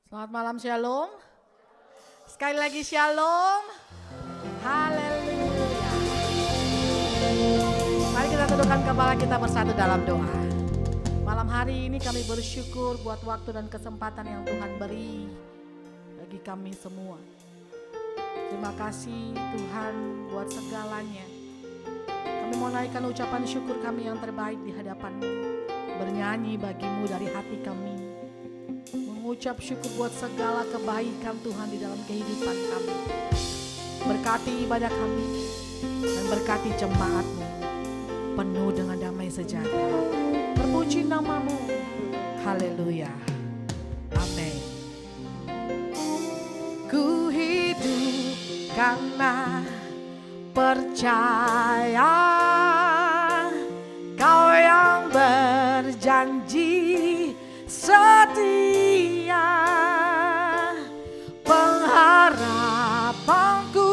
Selamat malam, Shalom. Sekali lagi Shalom. Haleluya. Mari kita tundukkan kepala kita bersatu dalam doa. Malam hari ini kami bersyukur buat waktu dan kesempatan yang Tuhan beri bagi kami semua. Terima kasih Tuhan buat segalanya. Kami mau naikkan ucapan syukur kami yang terbaik di hadapan-Mu. Bernyanyi bagimu dari hati kami. Mengucap syukur buat segala kebaikan Tuhan di dalam kehidupan kami. Berkati ibadah kami dan berkati jemaat-Mu penuh dengan damai sejahtera. Terpuji nama-Mu. Haleluya. Amin. Ku hidup karena percaya Kau yang berjanji setia, pengharapanku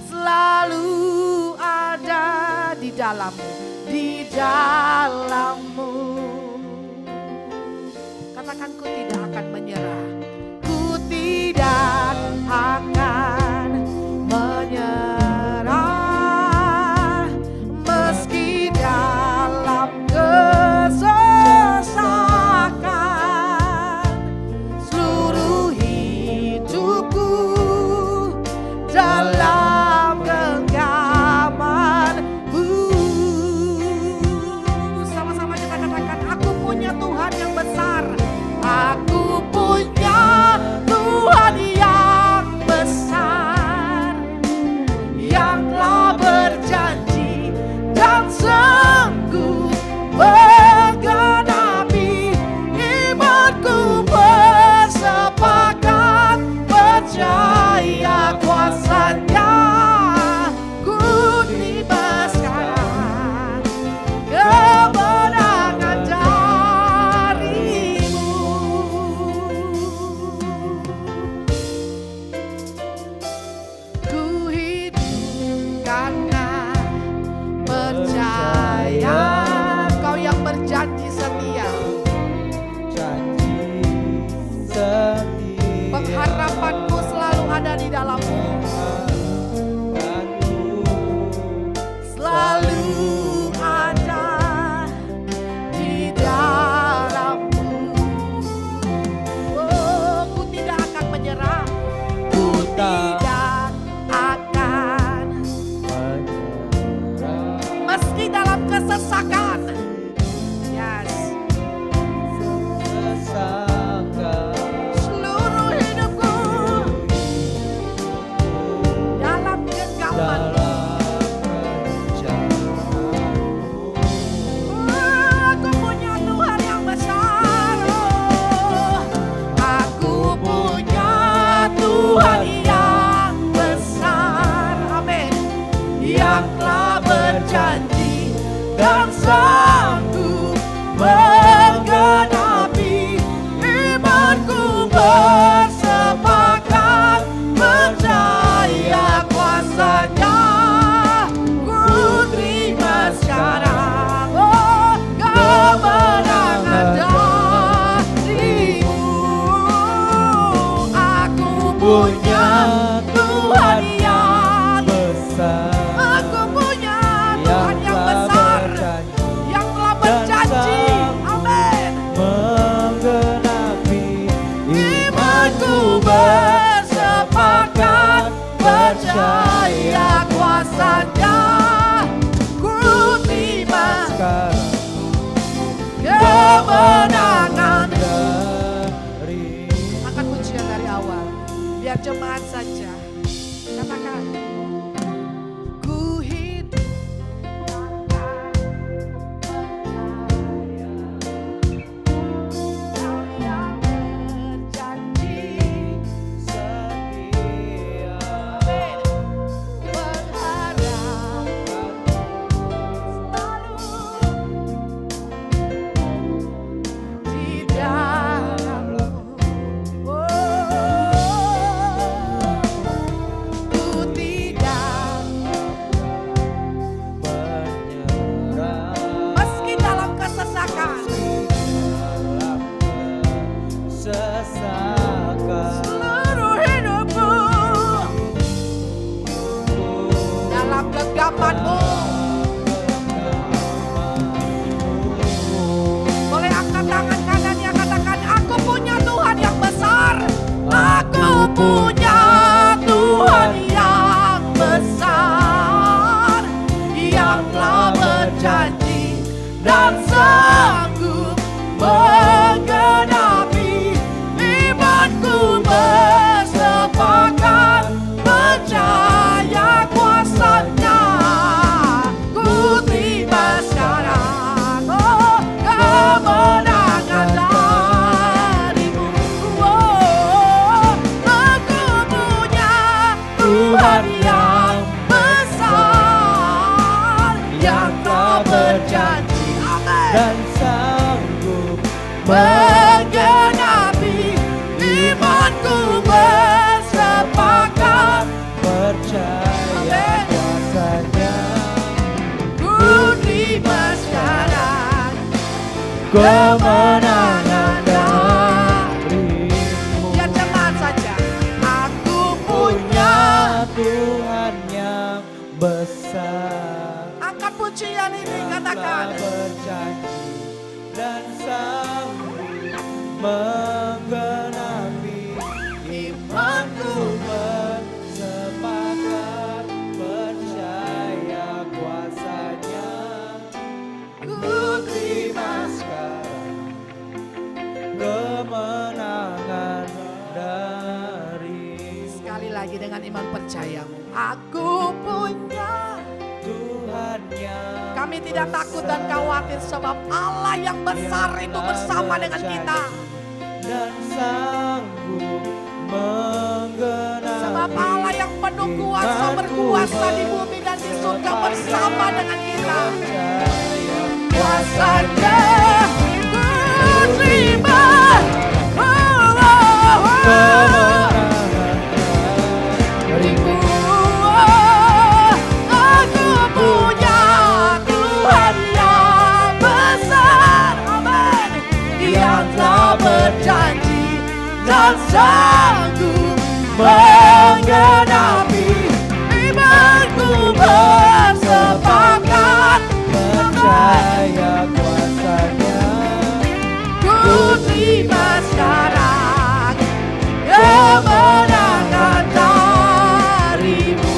selalu ada di dalammu. Katakan, ku tidak akan menyerah, ku tidak akan menyerah, meski dalam kesesakan. Seluruh hidupku dalam genggaman-Mu. Sama-sama kita katakan, aku punya Tuhan yang besar. Aku punya Tuhan yang besar, yang telah berjanji dan sanggup menggenapi. Imanku bersepakat percaya kuasa-Nya. Ku terima sekarang kemenangan dari-Mu. Ku hidup karena percaya Kau yang berjanji setia. Pengharapanku selalu ada di dalam-Mu. Selalu ada di dalam-Mu. Oh, ku tidak akan menyerah. Ku tidak akan meski dalam kesesakan. Yes. Seluruh hidupku dalam genggaman-Mu. Aku punya Tuhan yang besar. Oh, aku punya Tuhan yang besar. Amin. Yang telah berjanji dan sanggup menggenapi. Imanku bersepakat percaya kuasa-Nya. Ku terima sekarang kemenangan dari-Mu. Aku punya Tuhan yang besar. Aku punya Tuhan yang besar, yang telah berjanji. Amin. Imanku bersepakat percaya kuasa-Nya. Ku terima kemenangan. Akan pujian dari awal, biar jemaat saja. Katakan, ku hidup Kau yang berjanji setia. Amin. Berharap selalu di dalam-Mu. Oh, dan sanggup menggenapi imanku bersepakat percaya kuasanya. Ku terima sekarang kemenangan darimu. Aku punya Tuhan yang besar yang tak berjanji dan sanggup menggenapi imanku bersepakat percaya kuasanya. ku terima sekarang Kemenangan darimu. ya cepat saja. Aku punya. Tuhan yang besar, Angkat pujian ini, katakan. telah berjanji dan sanggup menggenapi imanku bersepakat percaya kuasanya. Ku terima sekarang kemenangan dari Sekali lagi dengan iman percayamu. Aku punya. Tuhan yang Kami tidak takut dan khawatir sebab Allah yang besar itu bersama dengan kita. dan sanggup menggenapi Sebab Allah yang penuh kuasa berkuasa di bumi dan di surga bersama dengan kita. Kuasanya ku terima. darimu. Aku punya Tuhan yang besar, amin, yang tak berjanji dan sanggup menggenapi imanku bersepakat Percaya kuasanya. ku terima sekarang kemenangan darimu.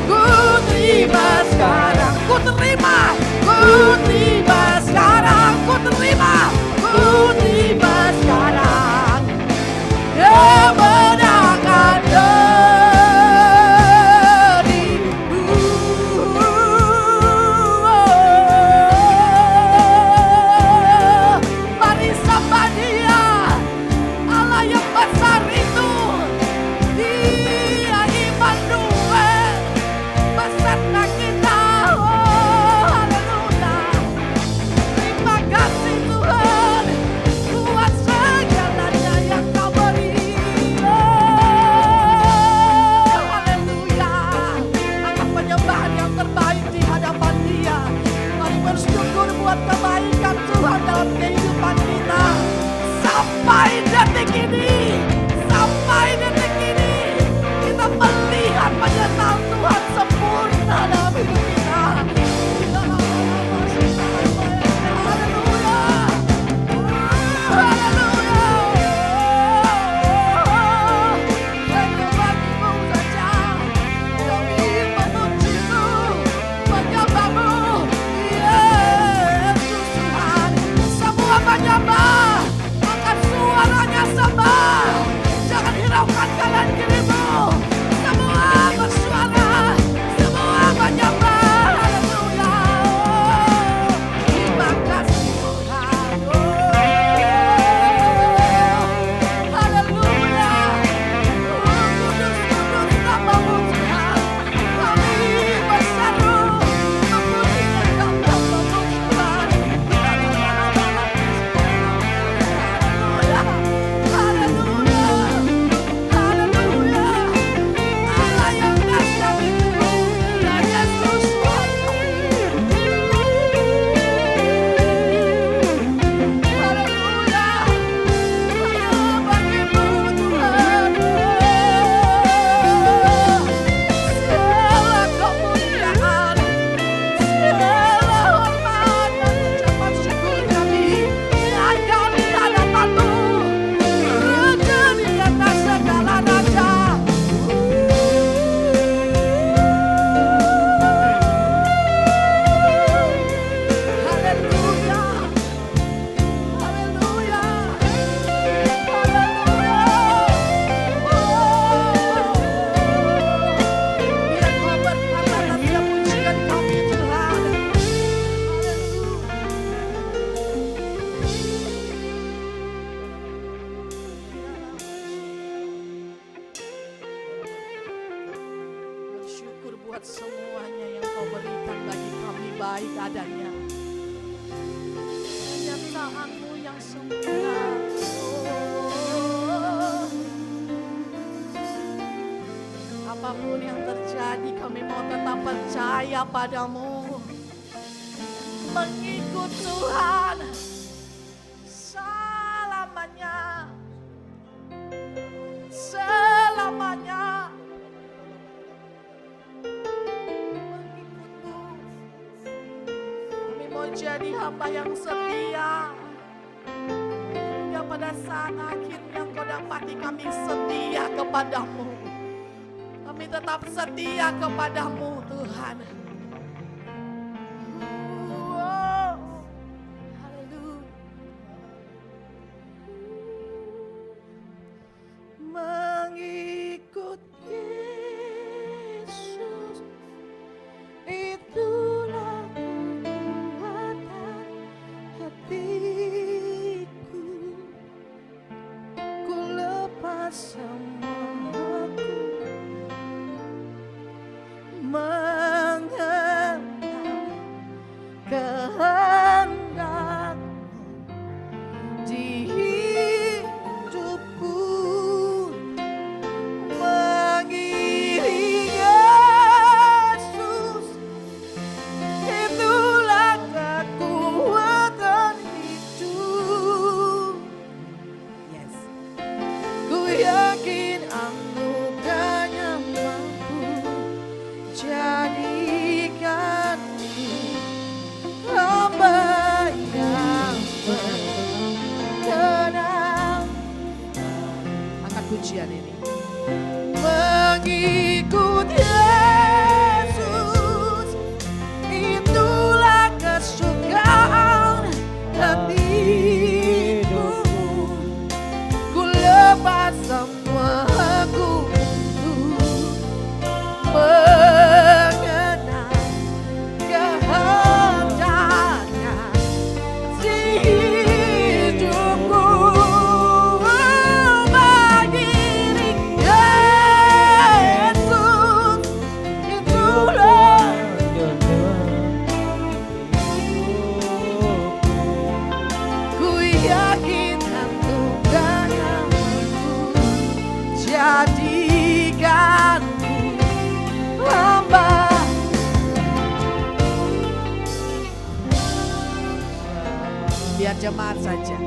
Ku terima sekarang, ku terima sekarang, ku terima sekarang kemenangan darimu. Mari sembah Dia, Allah yang besar itu. Dia Immanuel beserta kita. Oh, haleluya. Terima kasih Tuhan, buat segalanya yang Kau beri. Oh, haleluya. Angkat penyembahan yang terbaik di hadapan Dia. Mari bersyukur buat kebaikan Tuhan dalam kehidupan kita. Sampai detik ini, kita melihat penyertaan Tuhan sempurna dalam hidup kita. Haleluya. Haleluya. Hanya bagimu saja kami memujimu, menyembahmu, Yesus Tuhan. Semua menyembah, angkat suaranya sembah. Jangan hiraukan kanan kirimu. Semua bersuara, semua menyembah. Haleluya. Terima kasih Tuhan. Haleluya. Kudus, kudus namamu Tuhan. Kami berseru memuji dan namamu Tuhan. baik adanya. Kenyataanmu yang sempurna. Oh. Apapun yang terjadi, kami mau tetap percaya padamu. Mengikut Tuhan selamanya. Selamanya. Mengikutmu. Kami mau jadi hamba yang setia. Hingga pada saat akhirnya Kau dapati kami setia kepadamu. Kami tetap setia kepadamu Tuhan. Wow. Haleluya. Mengikut Yesus, itulah kekuatan hatiku. Ku lepas semuaku, mengenal kehendakmu di hidupku. Mengiring Yesus, itulah kekuatan hidup. Yes. Ku yakin anugerahnya mampu jadikanku hamba yang berkenan. Angkat pujian ini. Mengikut Yesus, itulah kesukaan hatiku. Ku lepas semua aku untuk mengenal kehendaknya di hidupku. Mengiring Yesus, itulah ku yakin anugerahnya mampu jadikanku hamba. Biar jemaat saja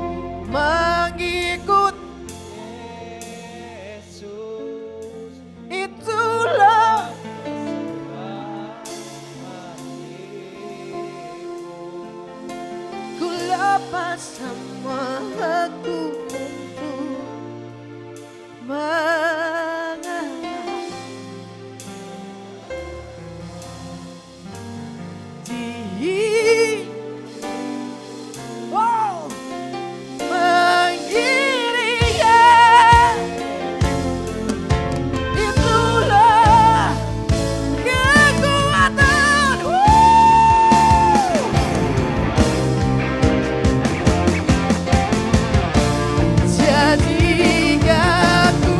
mengikut Yesus, itulah ku lepas semua aku untuk mengenal di wow. Mengiring itulah kekuatan. Jadikanku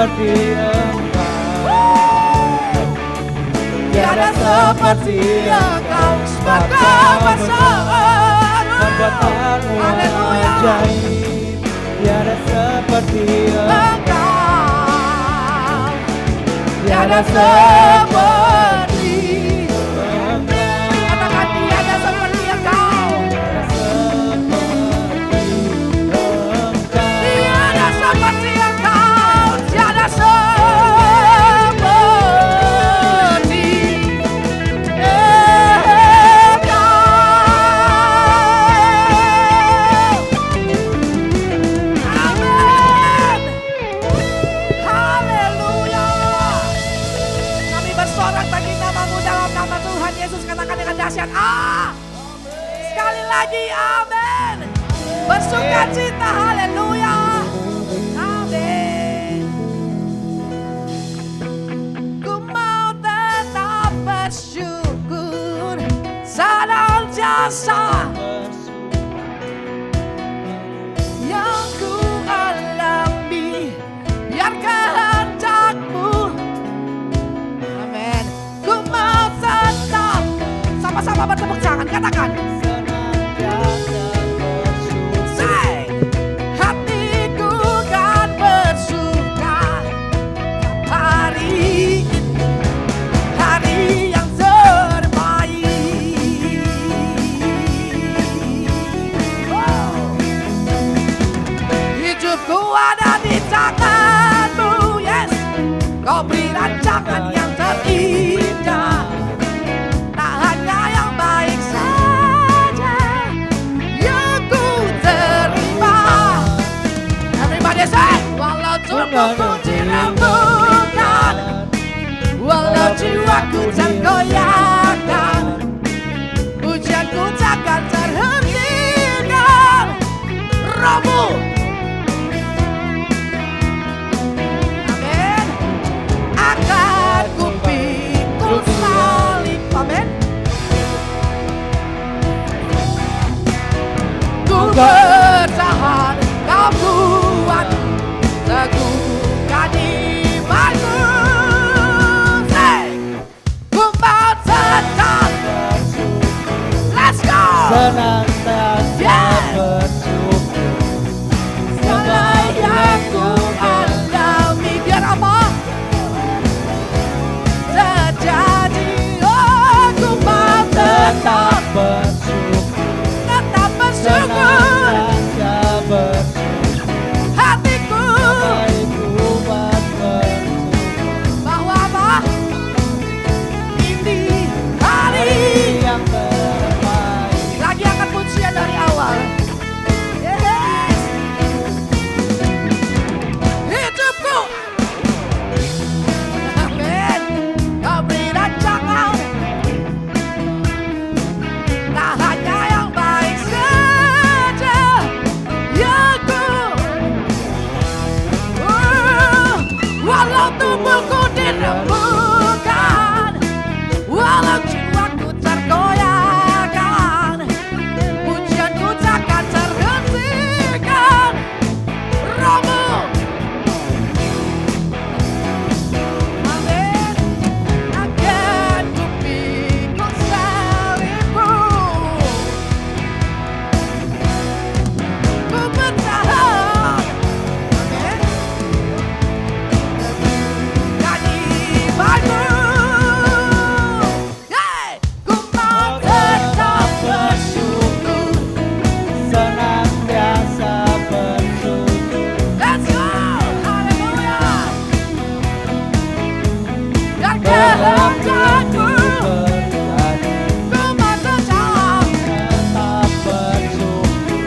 seperti Engkau, tiada seperti Engkau, maka besar perbuatanmu ajaib, tiada seperti Engkau, tiada seperti Engkau, Katakan tiada seperti Engkau. Tiada seperti Engkau. Tiada seperti Engkau. Amin. Haleluya. Kami bersorak bagi namamu dalam nama Tuhan Yesus. Katakan dengan dahsyat. Sekali lagi amin. Bersuka cita. Haleluya. Amin. Ku mau tetap bersyukur senantiasa yang ku alami, biar kehendak-Mu. Amin. Ku mau tetap, sama-sama bertepuk tangan, katakan. Say, hatiku kan bersuka hari ini, hari yang terbaik. Wow. Hidupku ada di tangan-Mu, yes. Kau beri rancangan yang terindah, tak hanya yang baik saja yang ku terima. Everybody say, walau tubuhku dirembukan, walau jiwaku tergoyahkan, pujianku takkan terhentikan. Rohmu, amin, akan ku pikul salib. Amin. Ku bertahan, kau kuat, teguhkan imanku. Say, ku mau tetap. Let's go. senantiasa bersyukur Segala yang ku alami, biar apa terjadi, oh ku mau tetap bersyukur, bersyukur. senantiasa bersyukur, Hatiku baikku bersyukur, bahwa apa? Ini hari yang terbaik. lagi akan pujian dari awal. Yes. Hidupku, amin, kau beri rancangan, tak hanya yang baik saja yang ku. Walau tubuhku dirembukan, walau jiwaku tergoyahkan, pujianku takkan terhentikan. Rohmu, amin, akan ku pikul salib-Mu. Ku bertahan, amin, dan imanmu. Hey, ku mau tetap bersyukur. Senantiasa bersyukur, Let's go, haleluya. Dan kehendak-Mu, bertani, ku mau tetap tetap bersyukur,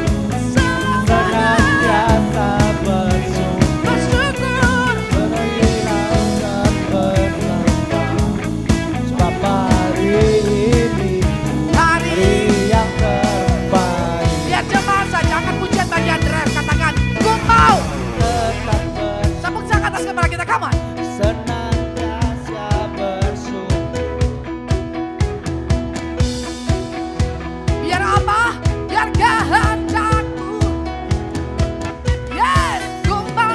senantiasa bersyukur, bersyukur. berhilangkan bersama, sebab hari ini Hari yang terbaik. biar jemaat saja akan pujian bagian drive. Katakan, ku mau. Tetap Tepuk tangan atas kepala kita, come on. senantiasa bersyukur, Biar apa? Biar kehendak-Mu. Yes, ku mau.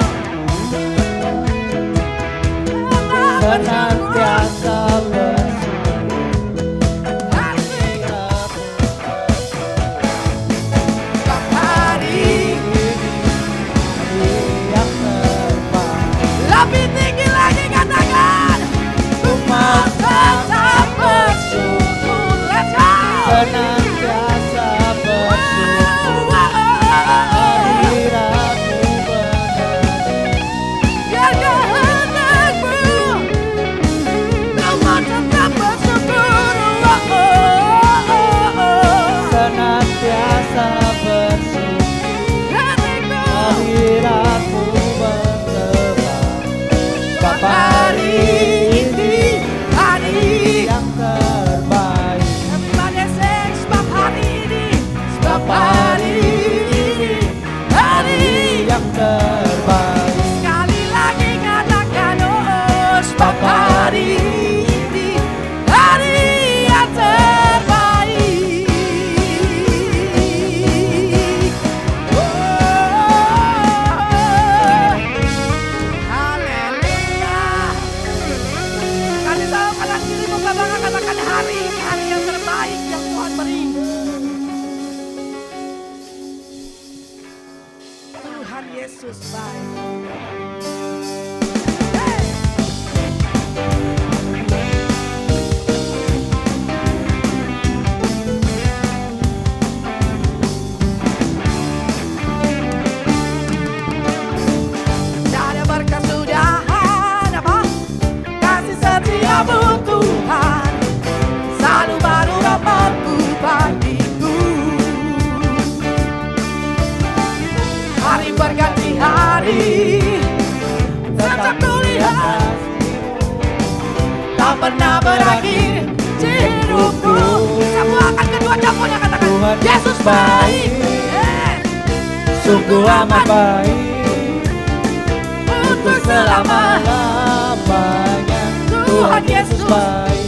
berakhir di hidupku. Semua akan kedua jempolnya katakan Tuhan Yesus baik. Sungguh amat baik untuk selama-lamanya. Tuhan Yesus baik.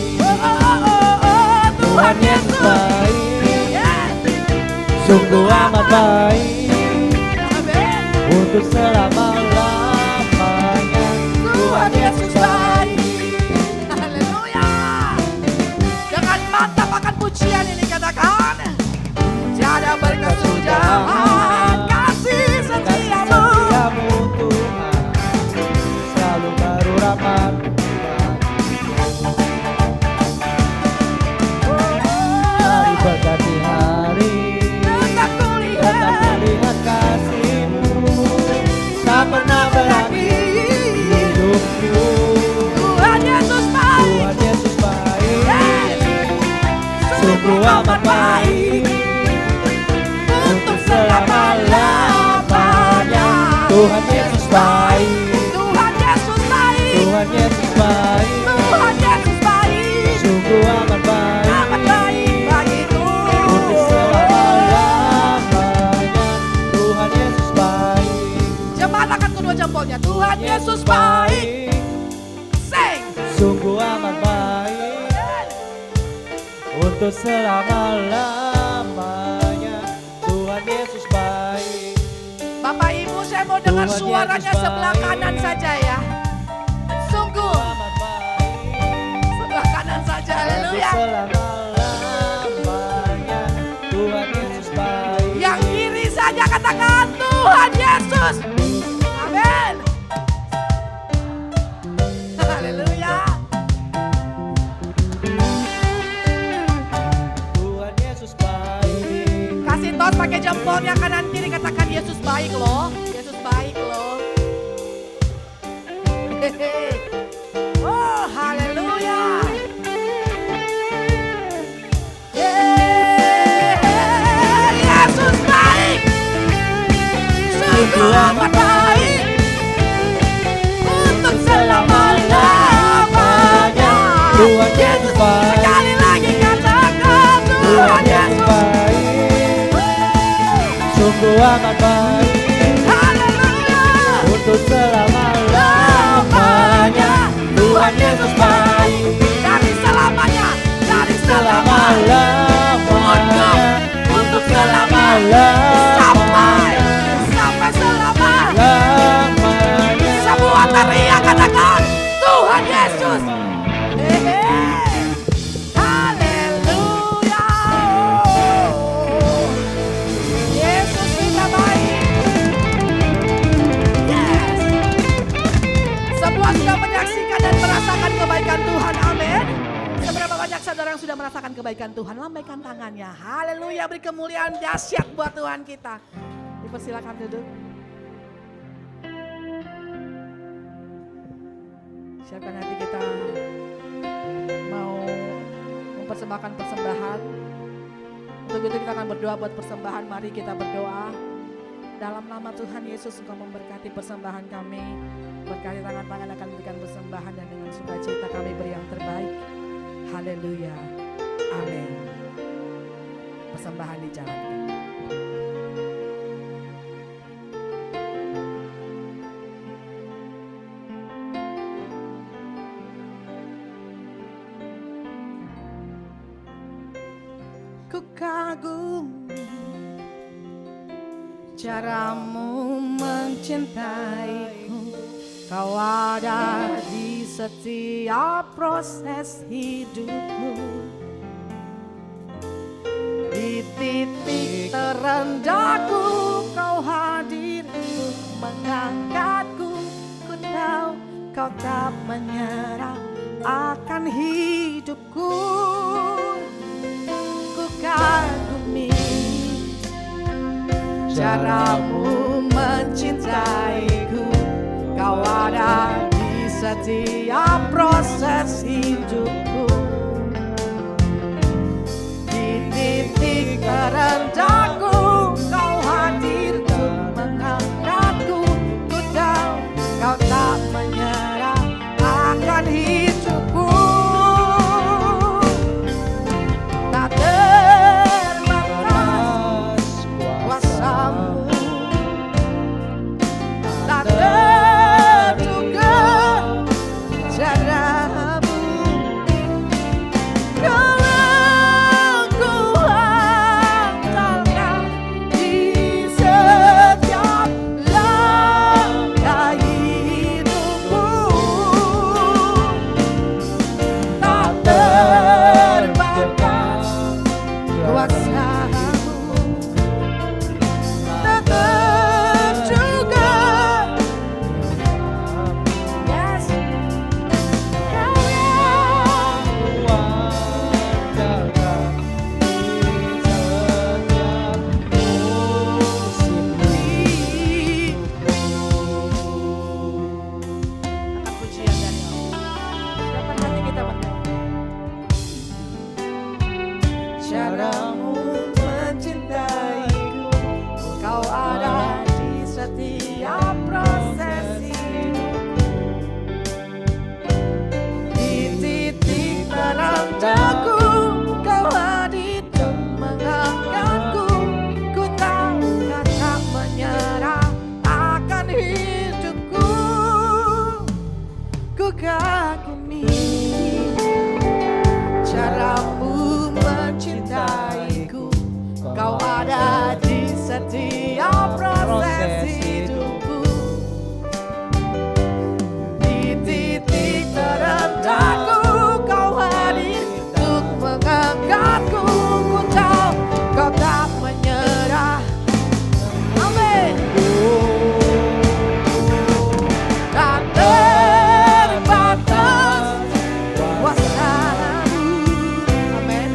Tuhan Yesus baik. Sungguh amat baik untuk selama-lamanya. Tuhan Yesus baik. Haleluya. Dengan mantap akan pujian ini katakan tiada berkesudahan kasih setiamu. Tuhan selalu baru rahmat. Hari berganti hari Tetap kulihat melihat kasih-Mu tak pernah berakhir hidupku. Tuhan Yesus baik. Tuhan Yesus baik. Sungguh amat baik untuk selama-lamanya. Tuhan Yesus baik. Tuhan Yesus baik. Tuhan Yesus baik. Tuhan Yesus baik. Sungguh amat baik. Amat baik bagiku. Untuk selama-lamanya. Tuhan Yesus baik. Jembatakan kedua jempolnya. Tuhan Yesus baik. Sing. Sungguh amat baik untuk selama-lamanya. Tuhan Yesus baik. Bapak Ibu, saya mau dengar Tuhan suaranya Yesus sebelah baik. kanan saja ya. Sungguh Amat baik sebelah kanan saja. untuk Haleluya. selama-lamanya. Tuhan Yesus baik. Yang kiri saja katakan Tuhan Yesus. Amin. Haleluya. Tuhan Yesus baik. Kasih tos pakai jempolnya kanan kiri katakan Yesus baik loh. Yesus baik loh. Hehehe. Oh, haleluya. Yesus baik. Sungguh amat baik untuk selama-lamanya. Tuhan Yesus baik. Sekali lagi katakan Tuhan Yesus baik. Sungguh amat baik haleluya. untuk selama-lamanya. Tuhan Yesus baik. Dari selamanya, dari Selama-lamanya. untuk selama sampai selama. Semua teriak katakan Tuhan Yesus. Hehe. Haleluya. Yesus kita baik. Yes. Semua sudah menyaksikan dan merasakan kebaikan Tuhan. Amin. Seberapa banyak saudara yang sudah merasakan kebaikan Tuhan? Lambaikan tangannya. Haleluya. Beri kemuliaan dahsyat buat Tuhan kita. Dipersilakan duduk. Siapkan hati kita mau mempersembahkan persembahan. Untuk itu kita akan berdoa buat persembahan. Mari kita berdoa. Dalam nama Tuhan Yesus, Engkau memberkati persembahan kami. Berkati tangan-tangan akan memberikan persembahan dan dengan sukacita kami beri yang terbaik. Haleluya. Amin. Persembahan dijalankan. Ku kagumi caramu mencintaiku. Kau ada di setiap proses hidupku. Di titik terendahku kau hadir mengangkatku. Ku tahu kau tak menyerah akan hidupku. Ku kagumi caramu mencintaiku. Kau ada di setiap proses hidupku. Di titik terendahku kau hadir untuk mengangkatku. Ku tahu kau tak menyerah akan hidupku. caramu mencintaiku, kau ada di setiap proses hidupku. Di titik terendahku, kau hadir dan mengangkatku. Ku tahu kau tak menyerah akan hidupku. Ku kagumi caramu mencintaiku, kau ada di setiap proses hidupku. Di titik terendahku, kau hadir untuk mengangkatku. Ku tahu kau tak menyerah. Amin. Tak terbatas kuasa-Mu. Amin.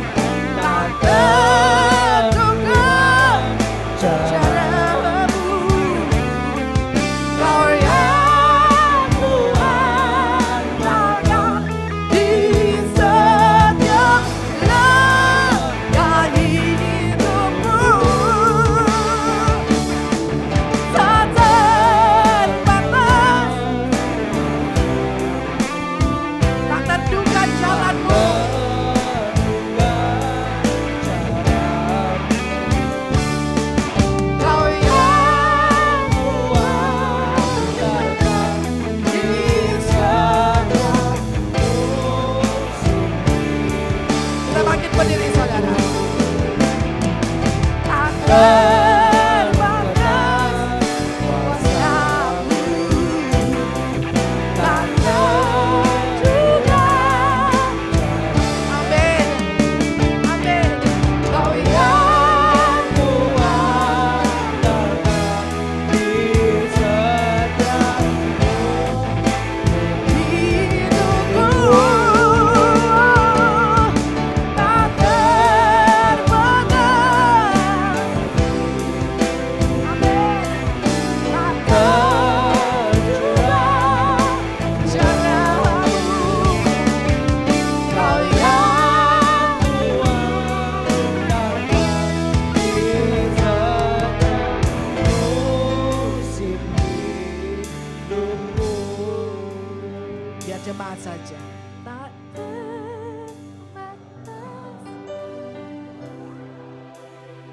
Tak terduga cara-Mu. Kau yang kuandalkan di setiap langkah hidupku. Tak terbatas, tak terduga jalan-Mu. Kau yang kuandalkan di setiap musim. Kita bangkit berdiri, saudara. Tak terbatas kuasa-Mu, tak terduga. Amin, amin. Kau yang kuandalkan di setiap hidupku. Tak terbatas. Amin. Tak terduga cara-Mu. Kau yang kuandalkan di setiap musim hidupku. biar jemaat saja. Tak terbatas.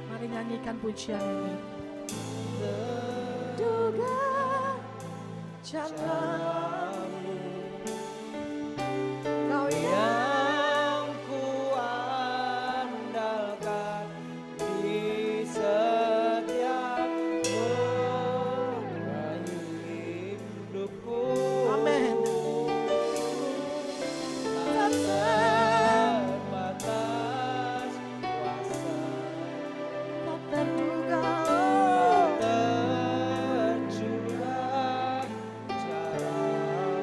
Mari nyanyikan pujian ini. Duga cara-Mu. Kau yang Yang kuandalkan di setiap meraih hidupku. Amin. Tak terbatas kuasa, Tak terduga. tercurah cara-Mu.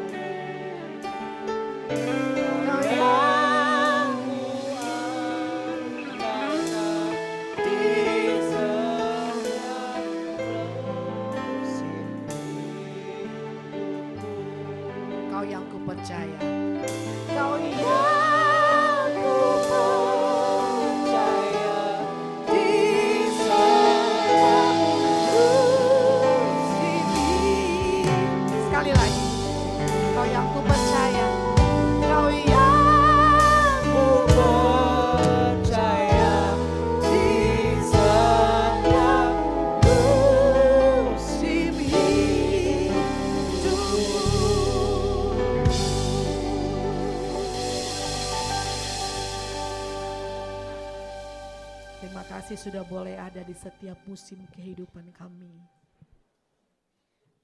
Kau yang Kuandalkan di setiap musim hidupku. Kau yang ku percaya. Kau yang ku percaya di setiap musim. Sekali lagi. Kau yang ku percaya. Kau yang ku Percaya di setiap musim hidupku. Terima kasih sudah boleh ada di setiap musim kehidupan kami.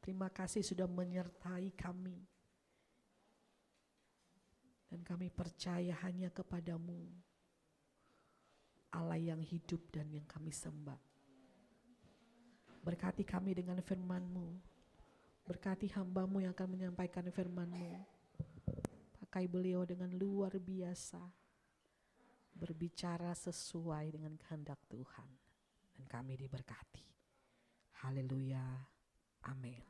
Terima kasih sudah menyertai kami. Dan kami percaya hanya kepadamu, Allah yang hidup dan yang kami sembah. Berkati kami dengan firman-Mu. Berkati hamba-Mu yang akan menyampaikan firman-Mu. Pakai beliau dengan luar biasa. Berbicara sesuai dengan kehendak Tuhan. Dan kami diberkati. Haleluya. Amin.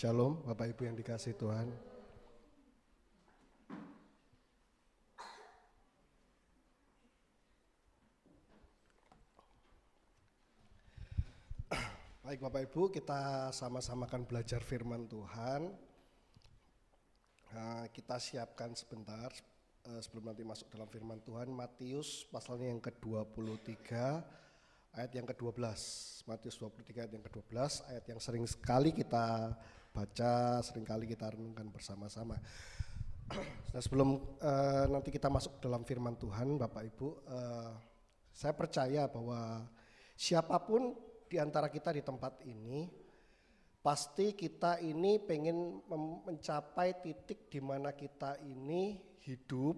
Shalom, Bapak Ibu yang dikasihi Tuhan. Baik Bapak Ibu, kita sama-sama akan belajar firman Tuhan. Kita siapkan sebentar sebelum nanti masuk dalam firman Tuhan. Matius pasalnya yang ke-23 ayat yang ke-12. Matius 23 ayat yang ke-12, ayat yang sering sekali kita baca, sering kali kita renungkan bersama-sama. Nah, sebelum nanti kita masuk dalam firman Tuhan, Bapak Ibu, saya percaya bahwa siapapun di antara kita di tempat ini, pasti kita ini pengen mencapai titik di mana kita ini hidup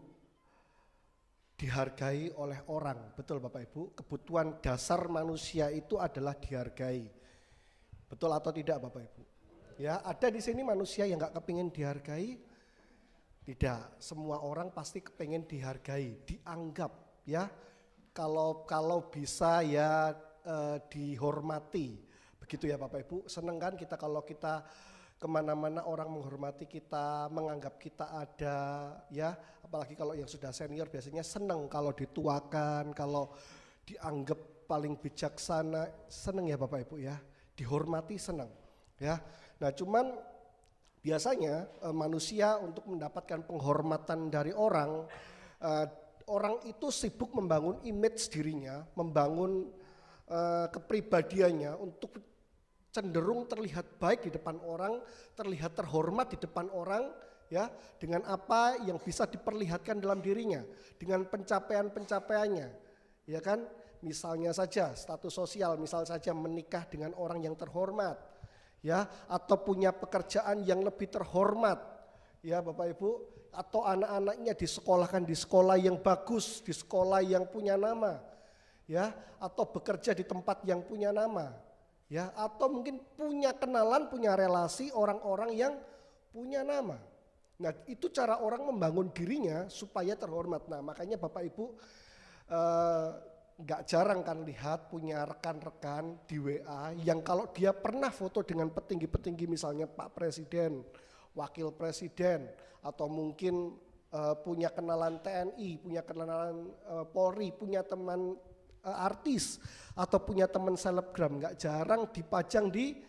dihargai oleh orang. Betul Bapak Ibu, kebutuhan dasar manusia itu adalah dihargai. Betul atau tidak Bapak Ibu? Ya, ada di sini manusia yang gak kepingin dihargai? Tidak, semua orang pasti kepingin dihargai, dianggap ya. Kalau bisa ya dihormati, begitu ya Bapak Ibu. Seneng kan kita kalau kita kemana-mana orang menghormati kita, menganggap kita ada ya. Apalagi kalau yang sudah senior biasanya seneng kalau dituakan, kalau dianggap paling bijaksana, seneng ya Bapak Ibu ya. Dihormati seneng ya. Nah cuman biasanya manusia untuk mendapatkan penghormatan dari orang, orang itu sibuk membangun image dirinya, membangun kepribadiannya untuk cenderung terlihat baik di depan orang, terlihat terhormat di depan orang ya, dengan apa yang bisa diperlihatkan dalam dirinya, dengan pencapaian-pencapaiannya. Ya kan? Misalnya saja status sosial, misal saja menikah dengan orang yang terhormat ya, atau punya pekerjaan yang lebih terhormat. Ya Bapak Ibu, atau anak-anaknya disekolahkan di sekolah yang bagus, di sekolah yang punya nama. Ya, atau bekerja di tempat yang punya nama, ya, atau mungkin punya kenalan, punya relasi orang-orang yang punya nama. Nah, itu cara orang membangun dirinya supaya terhormat. Nah, makanya Bapak Ibu nggak jarang kan lihat punya rekan-rekan di WA yang kalau dia pernah foto dengan petinggi-petinggi, misalnya Pak Presiden, Wakil Presiden, atau mungkin punya kenalan TNI, punya kenalan Polri, punya teman artis atau punya teman selebgram, nggak jarang dipajang di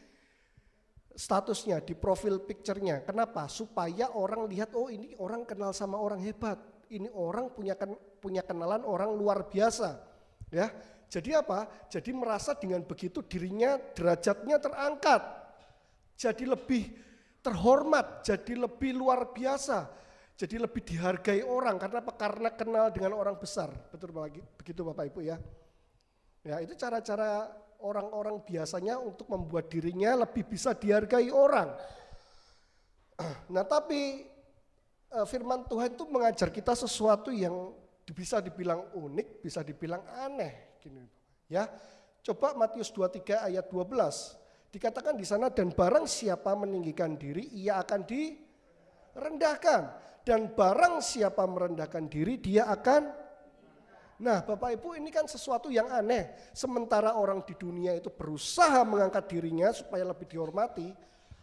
statusnya, di profil picture-nya. Kenapa? Supaya orang lihat, oh ini orang kenal sama orang hebat, ini orang punya kenalan orang luar biasa. Ya, jadi apa? Jadi merasa dengan begitu dirinya derajatnya terangkat, jadi lebih terhormat, jadi lebih luar biasa, jadi lebih dihargai orang. Karena apa? Karena kenal dengan orang besar. Betul begitu Bapak Ibu ya. Ya, itu cara-cara orang-orang biasanya untuk membuat dirinya lebih bisa dihargai orang. Nah, tapi firman Tuhan itu mengajar kita sesuatu yang bisa dibilang unik, bisa dibilang aneh gini. Ya. Coba Matius 23 ayat 12. Dikatakan di sana, dan barang siapa meninggikan diri, ia akan direndahkan, dan barang siapa merendahkan diri, dia akan. Nah Bapak Ibu, ini kan sesuatu yang aneh. Sementara orang di dunia itu berusaha mengangkat dirinya supaya lebih dihormati,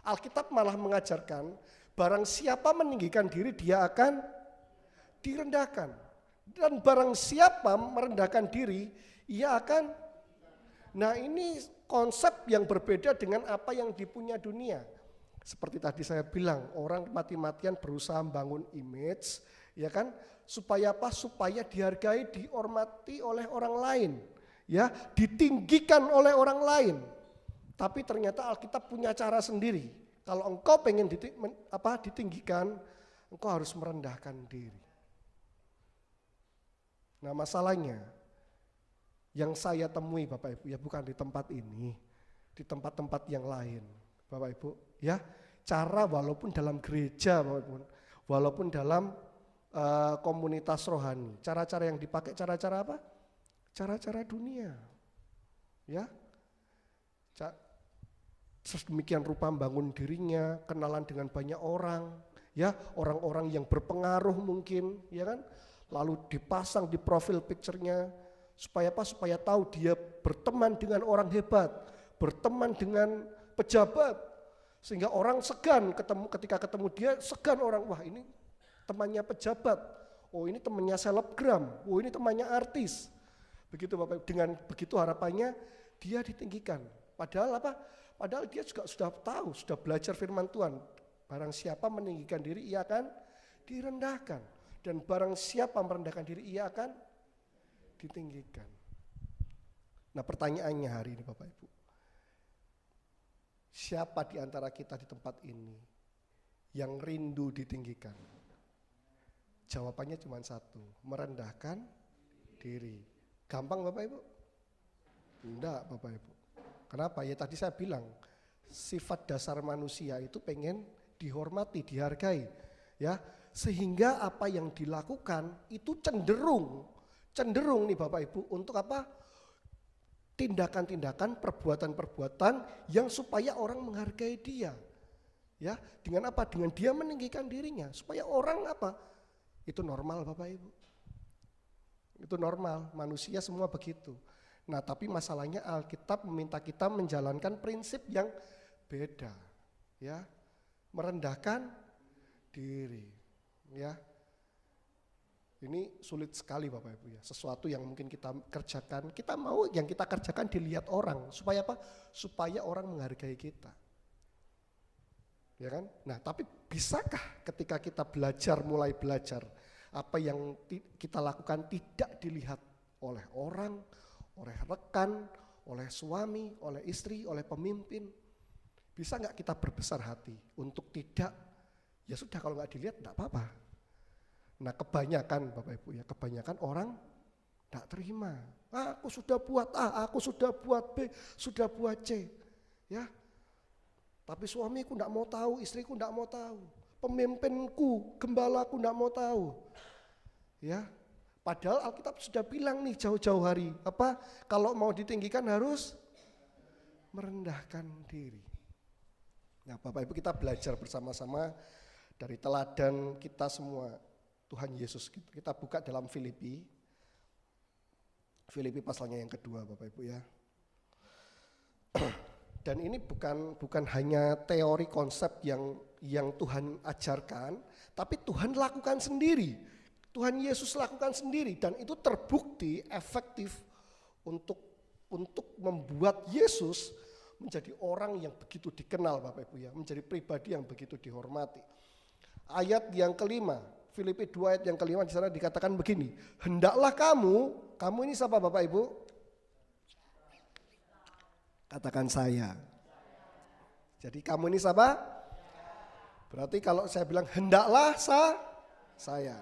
Alkitab malah mengajarkan barang siapa meninggikan diri dia akan direndahkan. Dan barang siapa merendahkan diri ia akan. Nah ini konsep yang berbeda dengan apa yang dipunya dunia. Seperti tadi saya bilang, orang mati-matian berusaha membangun image, ya kan? Supaya apa? Supaya dihargai, dihormati oleh orang lain, ya, ditinggikan oleh orang lain. Tapi ternyata Alkitab punya cara sendiri. Kalau engkau pengen ditinggikan, engkau harus merendahkan diri. Nah, masalahnya yang saya temui Bapak Ibu ya bukan di tempat ini, di tempat-tempat yang lain, Bapak Ibu, ya. Cara walaupun dalam gereja, Bapak Ibu, walaupun dalam komunitas rohani, cara-cara yang dipakai cara-cara apa? Cara-cara dunia, ya. Sedemikian rupa membangun dirinya, kenalan dengan banyak orang, ya, orang-orang yang berpengaruh mungkin, ya kan? Lalu dipasang di profil picture-nya supaya apa? Supaya tahu dia berteman dengan orang hebat, berteman dengan pejabat, Sehingga orang segan ketika ketemu dia, segan orang, wah ini temannya pejabat, oh ini temannya selebgram, oh ini temannya artis. Begitu Bapak Ibu, dengan begitu harapannya dia ditinggikan. Padahal apa? Padahal dia juga sudah tahu, sudah belajar firman Tuhan. Barang siapa meninggikan diri, ia akan direndahkan. Dan barang siapa merendahkan diri, ia akan ditinggikan. Nah pertanyaannya hari ini Bapak Ibu, siapa di antara kita di tempat ini yang rindu ditinggikan? Jawabannya cuma satu, merendahkan diri. Gampang Bapak Ibu? Enggak Bapak Ibu. Kenapa? Ya tadi saya bilang, sifat dasar manusia itu pengen dihormati, dihargai. Ya, sehingga apa yang dilakukan itu cenderung nih Bapak Ibu untuk apa? Tindakan-tindakan, perbuatan-perbuatan yang supaya orang menghargai dia. Ya, dengan apa? Dengan dia meninggikan dirinya supaya orang apa? Itu normal Bapak Ibu. Itu normal, manusia semua begitu. Nah, tapi masalahnya Alkitab meminta kita menjalankan prinsip yang beda. Ya. Merendahkan diri. Ya. Ini sulit sekali Bapak Ibu ya. Sesuatu yang mungkin kita kerjakan, kita mau yang kita kerjakan dilihat orang. Supaya apa? Supaya orang menghargai kita. Ya kan? Nah, tapi bisakah ketika kita mulai belajar, apa yang kita lakukan tidak dilihat oleh orang, oleh rekan, oleh suami, oleh istri, oleh pemimpin? Bisa nggak kita berbesar hati untuk tidak, ya sudah kalau nggak dilihat nggak apa-apa. Nah kebanyakan Bapak Ibu ya, kebanyakan orang nggak terima. Aku sudah buat A, aku sudah buat B, sudah buat C. Ya, tapi suamiku nggak mau tahu, istriku nggak mau tahu, pemimpinku, gembalaku nggak mau tahu. Ya, padahal Alkitab sudah bilang nih jauh-jauh hari, apa? Kalau mau ditinggikan harus merendahkan diri. Nah, Bapak Ibu kita belajar bersama-sama dari teladan kita semua, Tuhan Yesus. Kita buka dalam Filipi pasalnya yang kedua, Bapak Ibu ya. Dan ini bukan hanya teori konsep yang Tuhan ajarkan, tapi Tuhan lakukan sendiri. Tuhan Yesus lakukan sendiri dan itu terbukti efektif untuk membuat Yesus menjadi orang yang begitu dikenal Bapak Ibu ya, menjadi pribadi yang begitu dihormati. Ayat yang kelima, Filipi 2 ayat yang kelima di sana dikatakan begini, hendaklah kamu ini siapa Bapak Ibu? Katakan saya. Jadi kamu ini siapa? Berarti kalau saya bilang hendaklah saya.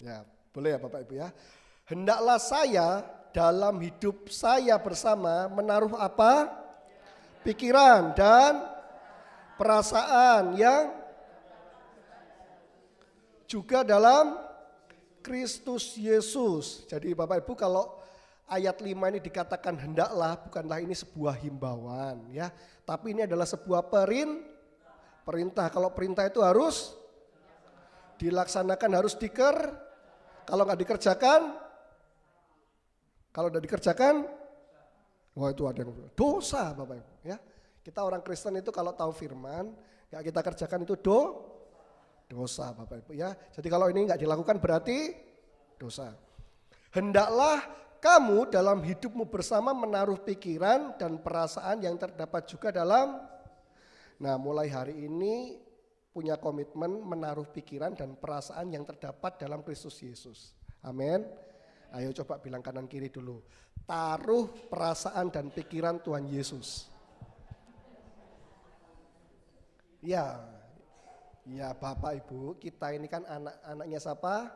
Ya, boleh ya Bapak Ibu ya. Hendaklah saya dalam hidup saya bersama menaruh apa? Pikiran dan perasaan yang juga dalam Kristus Yesus. Jadi Bapak Ibu kalau ayat 5 ini dikatakan hendaklah, bukanlah ini sebuah himbauan ya, tapi ini adalah sebuah perintah. Kalau perintah itu harus dilaksanakan, harus kalau nggak dikerjakan, kalau udah dikerjakan, wah itu ada yang dosa Bapak Ibu ya. Kita orang Kristen itu kalau tahu firman, nggak kita kerjakan itu dosa Bapak Ibu ya. Jadi kalau ini nggak dilakukan berarti dosa. Hendaklah kamu dalam hidupmu bersama menaruh pikiran dan perasaan yang terdapat juga dalam, nah mulai hari ini punya komitmen menaruh pikiran dan perasaan yang terdapat dalam Kristus Yesus. Amin. Ayo coba bilang kanan kiri dulu. Taruh perasaan dan pikiran Tuhan Yesus. Ya Bapak Ibu, kita ini kan anak-anaknya siapa?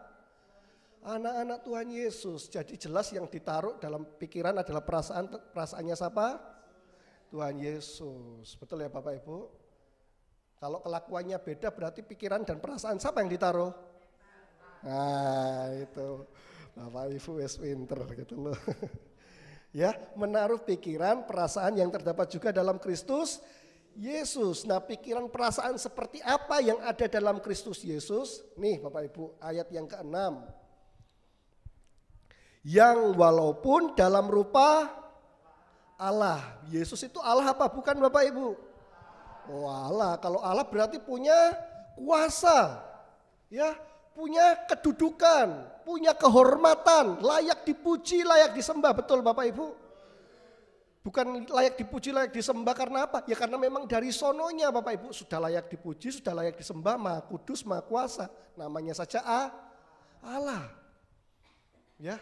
Anak-anak Tuhan Yesus. Jadi jelas yang ditaruh dalam pikiran adalah perasaannya siapa? Tuhan Yesus. Betul ya Bapak Ibu? Kalau kelakuannya beda berarti pikiran dan perasaan siapa yang ditaruh? Nah itu Bapak Ibu wes pinter gitu loh. Ya, menaruh pikiran, perasaan yang terdapat juga dalam Kristus Yesus. Nah pikiran perasaan seperti apa yang ada dalam Kristus Yesus? Nih Bapak Ibu ayat yang ke-6. Yang walaupun dalam rupa Allah. Yesus itu Allah apa? Bukan Bapak Ibu? Oh Allah, kalau Allah berarti punya kuasa, ya, punya kedudukan, punya kehormatan, layak dipuji, layak disembah, betul Bapak Ibu? Bukan layak dipuji, layak disembah karena apa? Ya karena memang dari sononya Bapak Ibu sudah layak dipuji, sudah layak disembah, Maha Kudus, Maha Kuasa. Namanya saja Allah. Ya.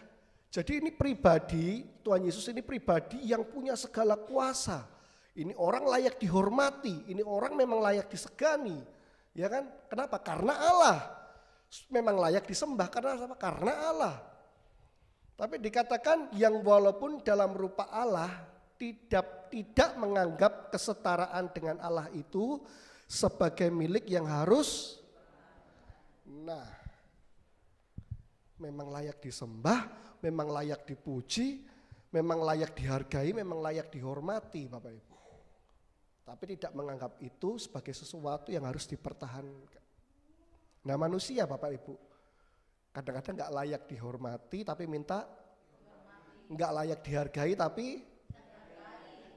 Jadi ini pribadi, Tuhan Yesus ini pribadi yang punya segala kuasa. Ini orang layak dihormati, ini orang memang layak disegani. Ya kan? Kenapa? Karena Allah. Memang layak disembah karena apa? Karena Allah. Tapi dikatakan yang walaupun dalam rupa Allah tidak menganggap kesetaraan dengan Allah itu sebagai milik yang harus, nah, memang layak disembah, memang layak dipuji, memang layak dihargai, memang layak dihormati Bapak Ibu. Tapi tidak menganggap itu sebagai sesuatu yang harus dipertahankan. Nah manusia Bapak Ibu, kadang-kadang gak layak dihormati tapi minta, gak layak dihargai tapi,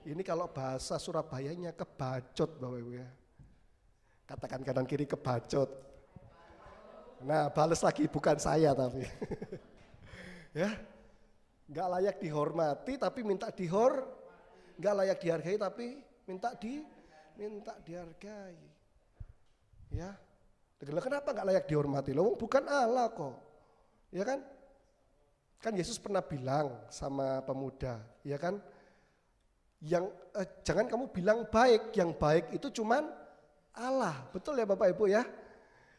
ini kalau bahasa Surabayanya kebacot Bapak Ibu ya. Katakan kanan kiri kebacot. Nah balas lagi, bukan saya tapi. Ya, gak layak dihormati tapi minta gak layak dihargai tapi minta dihargai. Ya, kenapa gak layak dihormati? Loh bukan Allah kok. Ya kan? Kan Yesus pernah bilang sama pemuda, ya kan? Jangan kamu bilang baik, yang baik itu cuman Allah. Betul ya Bapak Ibu ya?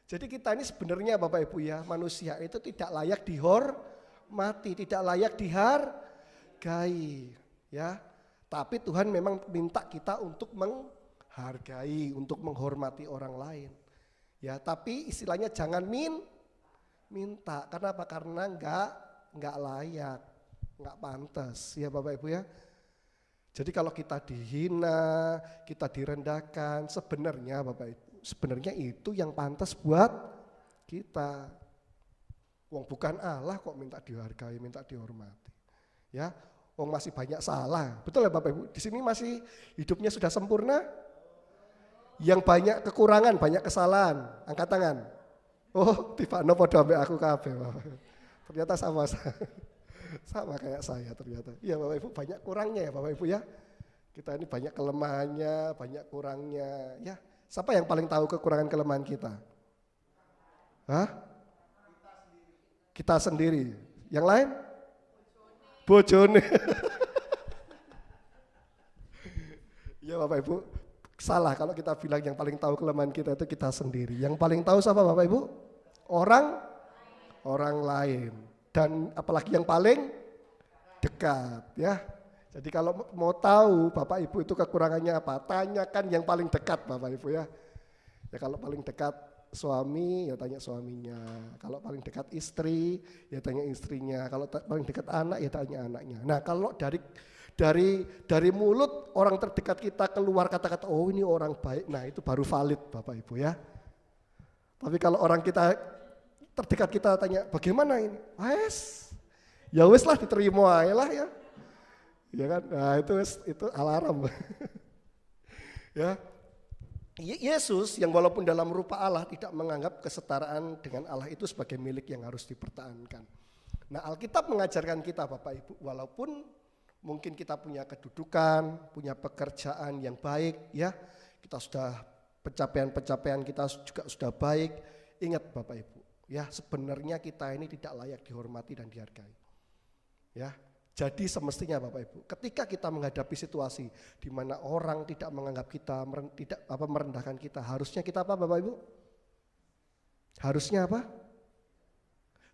Jadi kita ini sebenarnya Bapak Ibu ya, manusia itu tidak layak dihormati, tidak layak dihargai, ya. Tapi Tuhan memang minta kita untuk menghargai, untuk menghormati orang lain. Ya, tapi istilahnya jangan minta. Karena apa? Karena enggak layak, enggak pantas, ya Bapak Ibu ya. Jadi kalau kita dihina, kita direndahkan, sebenarnya Bapak Ibu, sebenarnya itu yang pantas buat kita. Wong bukan Allah kok minta dihargai, minta dihormati. Ya, wong masih banyak salah. Betul ya Bapak Ibu? Di sini masih hidupnya sudah sempurna? Yang banyak kekurangan, banyak kesalahan, angkat tangan. Oh, tibakno padha ambek aku kabeh. Ternyata sama kayak saya ternyata. Iya Bapak Ibu, banyak kurangnya ya Bapak Ibu ya. Kita ini banyak kelemahannya, banyak kurangnya. Ya, siapa yang paling tahu kekurangan kelemahan kita? Hah? Kita sendiri. Yang lain? Bojone. Ya Bapak Ibu, salah kalau kita bilang yang paling tahu kelemahan kita itu kita sendiri. Yang paling tahu siapa Bapak Ibu? Orang lain. Dan apalagi yang paling dekat ya. Jadi kalau mau tahu Bapak Ibu itu kekurangannya apa, tanyakan yang paling dekat Bapak Ibu ya. Ya kalau paling dekat suami ya tanya suaminya, kalau paling dekat istri ya tanya istrinya, kalau paling dekat anak ya tanya anaknya. Nah kalau dari mulut orang terdekat kita keluar kata-kata oh ini orang baik, nah itu baru valid Bapak Ibu ya. Tapi kalau orang kita terdekat kita tanya bagaimana ini, ya wes lah diterima aja lah ya, ya kan, nah itu alarm. Ya, Yesus yang walaupun dalam rupa Allah tidak menganggap kesetaraan dengan Allah itu sebagai milik yang harus dipertahankan. Nah Alkitab mengajarkan kita Bapak Ibu, walaupun mungkin kita punya kedudukan, punya pekerjaan yang baik, ya kita sudah pencapaian kita juga sudah baik, ingat Bapak Ibu. Ya sebenarnya kita ini tidak layak dihormati dan dihargai. Ya, jadi semestinya Bapak Ibu, ketika kita menghadapi situasi di mana orang tidak menganggap kita, tidak merendahkan kita, harusnya kita apa Bapak Ibu? Harusnya apa?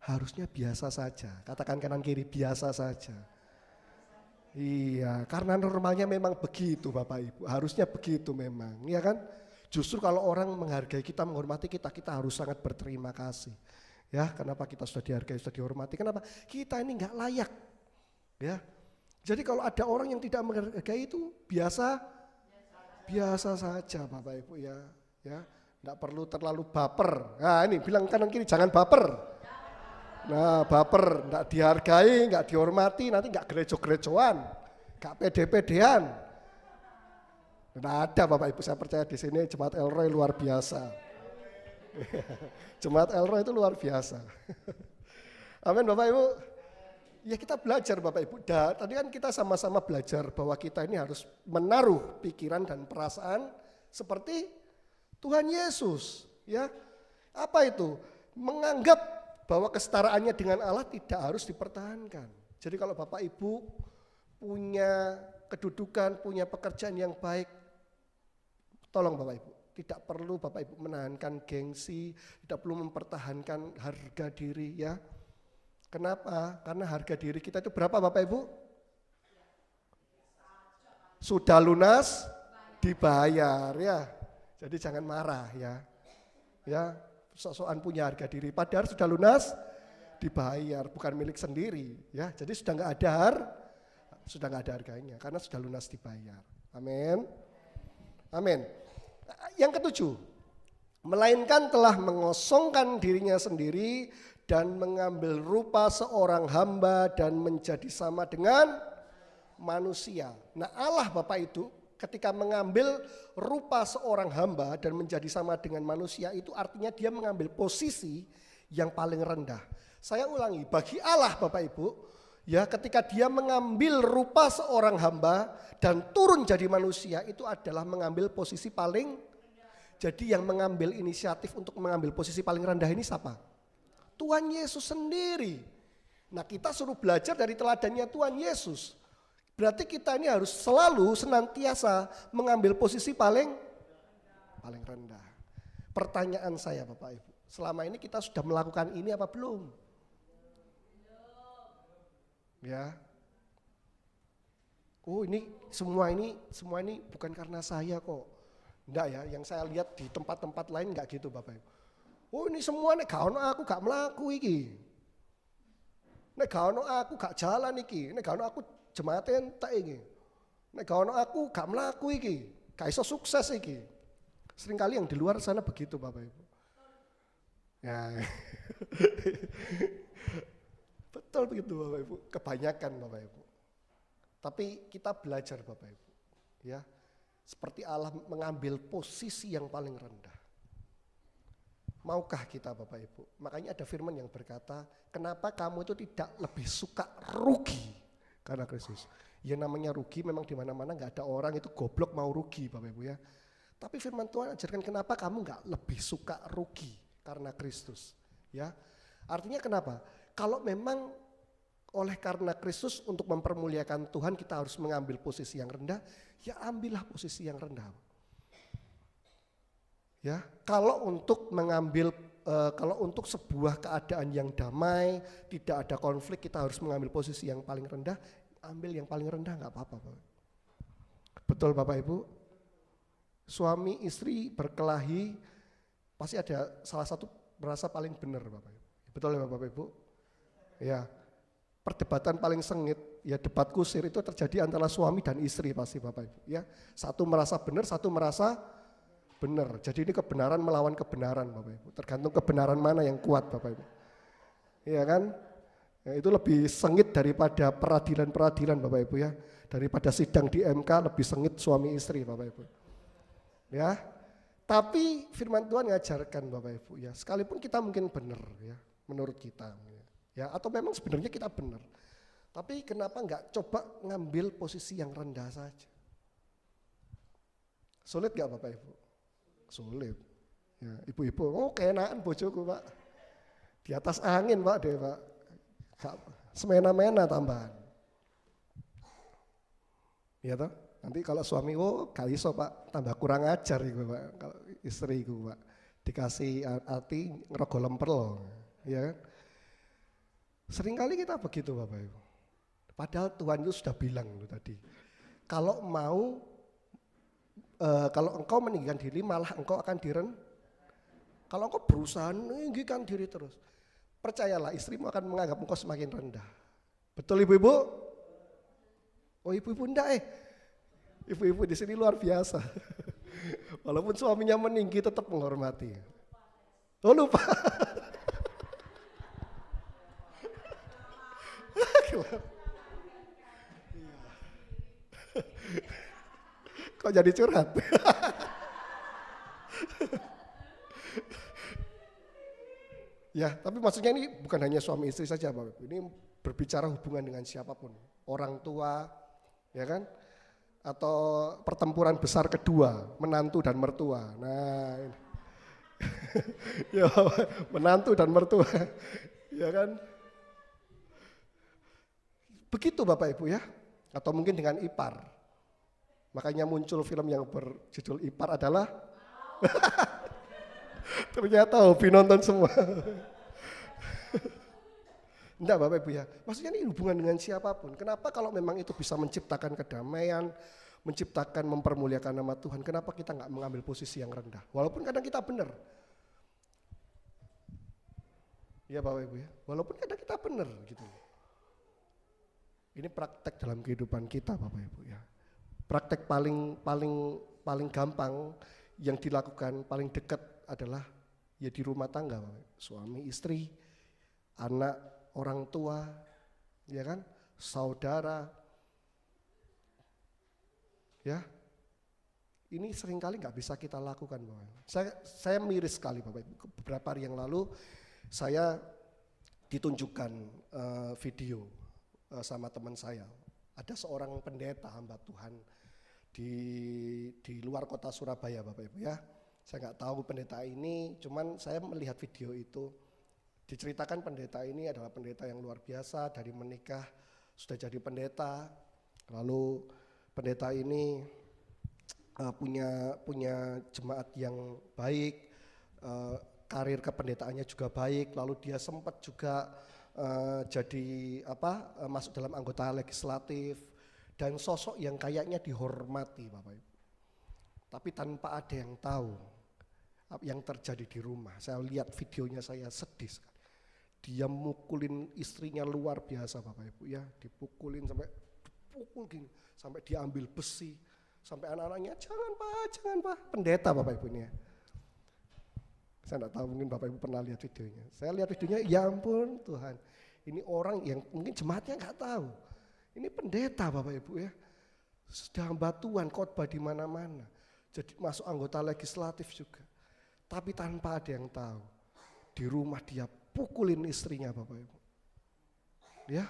Harusnya biasa saja. Katakan kanan kiri biasa saja. Iya, karena normalnya memang begitu Bapak Ibu. Harusnya begitu memang, ya kan? Justru kalau orang menghargai kita, menghormati kita, kita harus sangat berterima kasih. Ya, kenapa kita sudah dihargai, sudah dihormati? Kenapa? Kita ini nggak layak. Ya, jadi kalau ada orang yang tidak menghargai itu biasa saja, Bapak Ibu ya. Ya, nggak perlu terlalu baper. Nah ini bilang kanan kiri jangan baper. Nah baper, nggak dihargai, nggak dihormati, nanti nggak gerejo-gerejoan, nggak pede-pedean. Tidak ada Bapak Ibu, saya percaya di sini Jemaat Elroy luar biasa. Jemaat Elroy itu luar biasa. Amin Bapak Ibu. Ya kita belajar Bapak Ibu. Tadi kan kita sama-sama belajar bahwa kita ini harus menaruh pikiran dan perasaan seperti Tuhan Yesus. Ya, apa itu? Menganggap bahwa kesetaraannya dengan Allah tidak harus dipertahankan. Jadi kalau Bapak Ibu punya kedudukan, punya pekerjaan yang baik, tolong Bapak Ibu, tidak perlu Bapak Ibu menahankan gengsi, tidak perlu mempertahankan harga diri ya. Kenapa? Karena harga diri kita itu berapa Bapak Ibu? Sudah lunas dibayar ya. Jadi jangan marah ya. Ya, sok-sokan punya harga diri padahal sudah lunas dibayar, bukan milik sendiri ya. Jadi sudah nggak ada harganya karena sudah lunas dibayar. Amin. Amin. Yang ketujuh, melainkan telah mengosongkan dirinya sendiri dan mengambil rupa seorang hamba dan menjadi sama dengan manusia. Nah Allah Bapa itu ketika mengambil rupa seorang hamba dan menjadi sama dengan manusia itu artinya dia mengambil posisi yang paling rendah. Saya ulangi, bagi Allah Bapak Ibu, ya ketika dia mengambil rupa seorang hamba dan turun jadi manusia itu adalah mengambil posisi paling. Jadi yang mengambil inisiatif untuk mengambil posisi paling rendah ini siapa? Tuhan Yesus sendiri. Nah kita suruh belajar dari teladannya Tuhan Yesus. Berarti kita ini harus selalu senantiasa mengambil posisi paling rendah. Pertanyaan saya Bapak Ibu, selama ini kita sudah melakukan ini apa belum? Ya. Oh ini semua ini bukan karena saya kok. Enggak ya, yang saya lihat di tempat-tempat lain enggak gitu Bapak Ibu. Oh ini semua nek gak ono aku gak mlaku iki. Nek gak ono aku gak jalan iki. Nek gak ono aku jemaat entek iki. Nek gak ono aku gak mlaku iki. Gak iso sukses iki. Seringkali yang di luar sana begitu Bapak Ibu. Ya. Betul begitu Bapak Ibu, kebanyakan Bapak Ibu. Tapi kita belajar Bapak Ibu. Ya. Seperti Allah mengambil posisi yang paling rendah. Maukah kita Bapak Ibu? Makanya ada firman yang berkata, kenapa kamu itu tidak lebih suka rugi karena Kristus? Ya namanya rugi memang di mana-mana nggak ada orang itu goblok mau rugi Bapak Ibu ya. Tapi firman Tuhan ajarkan kenapa kamu nggak lebih suka rugi karena Kristus? Ya, artinya kenapa? Kalau memang oleh karena Kristus untuk mempermuliakan Tuhan kita harus mengambil posisi yang rendah, ya ambillah posisi yang rendah. Ya, kalau untuk kalau untuk sebuah keadaan yang damai, tidak ada konflik, kita harus mengambil posisi yang paling rendah, ambil yang paling rendah nggak apa-apa. Betul Bapak Ibu? Suami istri berkelahi, pasti ada salah satu merasa paling benar Bapak Ibu. Betul ya Bapak Ibu? Ya, perdebatan paling sengit, ya debat kusir itu terjadi antara suami dan istri pasti Bapak Ibu. Ya, satu merasa benar, satu merasa benar. Jadi ini kebenaran melawan kebenaran Bapak Ibu. Tergantung kebenaran mana yang kuat Bapak Ibu. Iya kan? Ya, itu lebih sengit daripada peradilan-peradilan Bapak Ibu ya. Daripada sidang di MK lebih sengit suami istri Bapak Ibu. Ya. Tapi firman Tuhan ngajarkan Bapak Ibu ya. Sekalipun kita mungkin benar ya menurut kita. Ya, atau memang sebenarnya kita benar. Tapi kenapa enggak coba ngambil posisi yang rendah saja? Sulit enggak Bapak Ibu? Sulit. Ya, ibu-ibu, oh keenaan bojoku Pak. Di atas angin Pak deh Pak. Gak semena-mena tambahan. Iya toh? Nanti kalau suami, oh gak iso Pak, tambah kurang ajar iku Pak. Kalau istri iku Pak, dikasih hati ngerogo lemper loh. Ya kan? Seringkali kita begitu Bapak Ibu. Padahal Tuhan itu sudah bilang itu tadi. Kalau kalau engkau meninggikan diri malah engkau akan kalau engkau berusaha meninggikan diri terus, percayalah istrimu akan menganggap engkau semakin rendah. Betul ibu-ibu? Oh ibu-ibu enggak ibu-ibu di sini luar biasa. Walaupun suaminya meninggi tetap menghormati. Oh lupa. Kok jadi curhat? Ya, tapi maksudnya ini bukan hanya suami istri saja, Bapak Ibu. Ini berbicara hubungan dengan siapapun. Orang tua, ya kan? Atau pertempuran besar kedua, menantu dan mertua. Nah, ini. Ya, menantu dan mertua. Ya kan? Begitu Bapak Ibu ya. Atau mungkin dengan ipar. Makanya muncul film yang berjudul Ipar adalah ternyata hobi nonton semua. Enggak Bapak Ibu ya. Maksudnya ini hubungan dengan siapapun. Kenapa kalau memang itu bisa menciptakan kedamaian, menciptakan mempermuliakan nama Tuhan, kenapa kita nggak mengambil posisi yang rendah? Walaupun kadang kita benar. Ya Bapak Ibu ya. Walaupun kadang kita benar gitu. Ini praktek dalam kehidupan kita Bapak Ibu ya. Praktek paling gampang yang dilakukan paling dekat adalah ya di rumah tangga, suami istri, anak, orang tua, ya kan, saudara, ya. Ini seringkali nggak bisa kita lakukan, Bapak. Saya miris sekali, Bapak. Beberapa hari yang lalu saya ditunjukkan video sama teman saya. Ada seorang pendeta hamba Tuhan di luar kota Surabaya Bapak Ibu ya. Saya nggak tahu pendeta ini, cuman saya melihat video itu. Diceritakan pendeta ini adalah pendeta yang luar biasa, dari menikah sudah jadi pendeta. Lalu pendeta ini punya jemaat yang baik, karir kependetaannya juga baik. Lalu dia sempat juga masuk dalam anggota legislatif dan sosok yang kayaknya dihormati Bapak Ibu. Tapi tanpa ada yang tahu yang terjadi di rumah. Saya lihat videonya, saya sedih sekali. Dia mukulin istrinya luar biasa Bapak Ibu ya, dipukulin sampai diambil besi, sampai anak-anaknya jangan Pak, pendeta Bapak Ibu ini ya. Saya enggak tahu, mungkin Bapak Ibu pernah lihat videonya. Saya lihat videonya, ya ampun Tuhan. Ini orang yang mungkin jemaatnya enggak tahu. Ini pendeta Bapak Ibu ya. Sudah hamba Tuhan, khotbah di mana-mana. Jadi masuk anggota legislatif juga. Tapi tanpa ada yang tahu. Di rumah dia pukulin istrinya Bapak Ibu. Ya,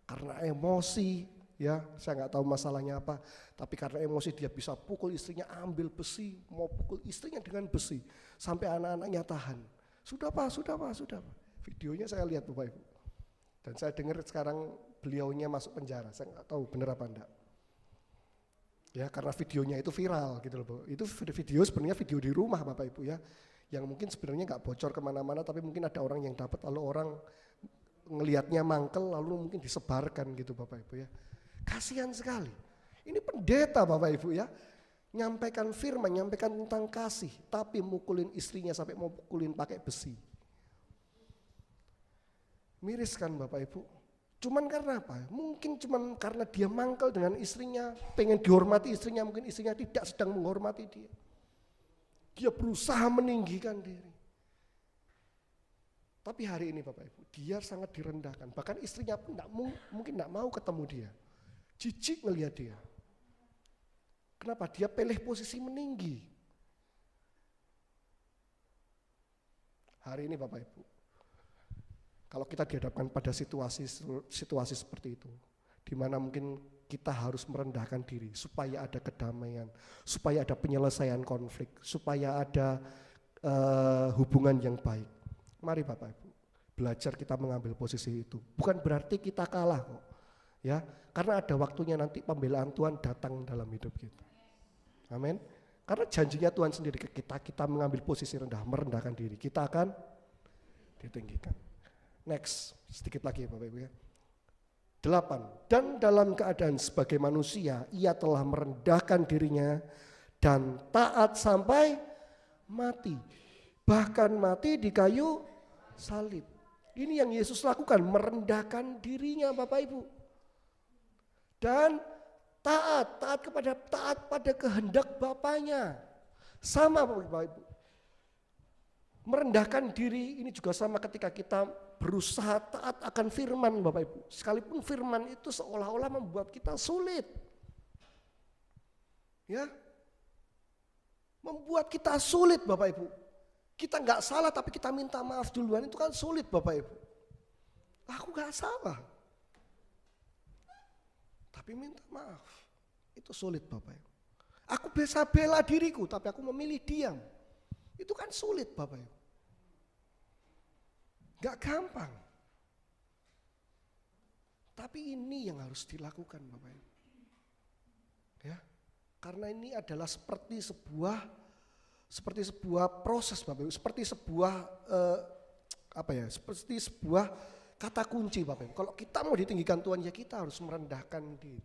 karena emosi, ya, saya enggak tahu masalahnya apa. Tapi karena emosi dia bisa pukul istrinya, ambil besi, mau pukul istrinya dengan besi. Sampai anak-anaknya tahan. Sudah Pak. Videonya saya lihat Bapak Ibu. Dan saya dengar sekarang beliaunya masuk penjara. Saya nggak tahu benar apa enggak. Ya karena videonya itu viral gitu loh. Itu video sebenarnya video di rumah Bapak Ibu ya. Yang mungkin sebenarnya nggak bocor kemana-mana, tapi mungkin ada orang yang dapat, lalu orang ngelihatnya mangkel, lalu mungkin disebarkan gitu Bapak Ibu ya. Kasihan sekali. Ini pendeta Bapak Ibu ya. Nyampaikan firman, nyampaikan tentang kasih, tapi mukulin istrinya sampai mau pukulin pakai besi. Miris kan Bapak Ibu? Cuman karena apa? Mungkin cuman karena dia mangkel dengan istrinya, pengen dihormati istrinya, mungkin istrinya tidak sedang menghormati dia. Dia berusaha meninggikan diri. Tapi hari ini Bapak Ibu, dia sangat direndahkan. Bahkan istrinya pun mungkin tidak mau ketemu dia. Jijik ngelihat dia. Kenapa? Dia pilih posisi meninggi. Hari ini Bapak Ibu, kalau kita dihadapkan pada situasi seperti itu, di mana mungkin kita harus merendahkan diri supaya ada kedamaian, supaya ada penyelesaian konflik, supaya ada hubungan yang baik. Mari Bapak Ibu, belajar kita mengambil posisi itu. Bukan berarti kita kalah kok, ya, karena ada waktunya nanti pembelaan Tuhan datang dalam hidup kita. Amin. Karena janjinya Tuhan sendiri ke kita mengambil posisi rendah, merendahkan diri, kita akan ditinggikan. Next, sedikit lagi Bapak Ibu ya. 8. Dan dalam keadaan sebagai manusia, ia telah merendahkan dirinya dan taat sampai mati. Bahkan mati di kayu salib. Ini yang Yesus lakukan, merendahkan dirinya Bapak Ibu. Dan taat pada kehendak Bapaknya. Sama Bapak Ibu. Merendahkan diri ini juga sama ketika kita berusaha taat akan firman Bapak Ibu. Sekalipun firman itu seolah-olah membuat kita sulit. Ya, Membuat kita sulit Bapak Ibu. Kita nggak salah tapi kita minta maaf duluan, itu kan sulit Bapak Ibu. Aku nggak salah. Tapi minta maaf, itu sulit Bapak Ibu. Aku bisa bela diriku tapi aku memilih diam. Itu kan sulit Bapak Ibu. Gak gampang. Tapi ini yang harus dilakukan Bapak Ibu. Ya, karena ini adalah seperti sebuah proses Bapak Ibu, seperti sebuah seperti sebuah kata kunci Bapak Ibu. Kalau kita mau ditinggikan Tuhan ya kita harus merendahkan diri.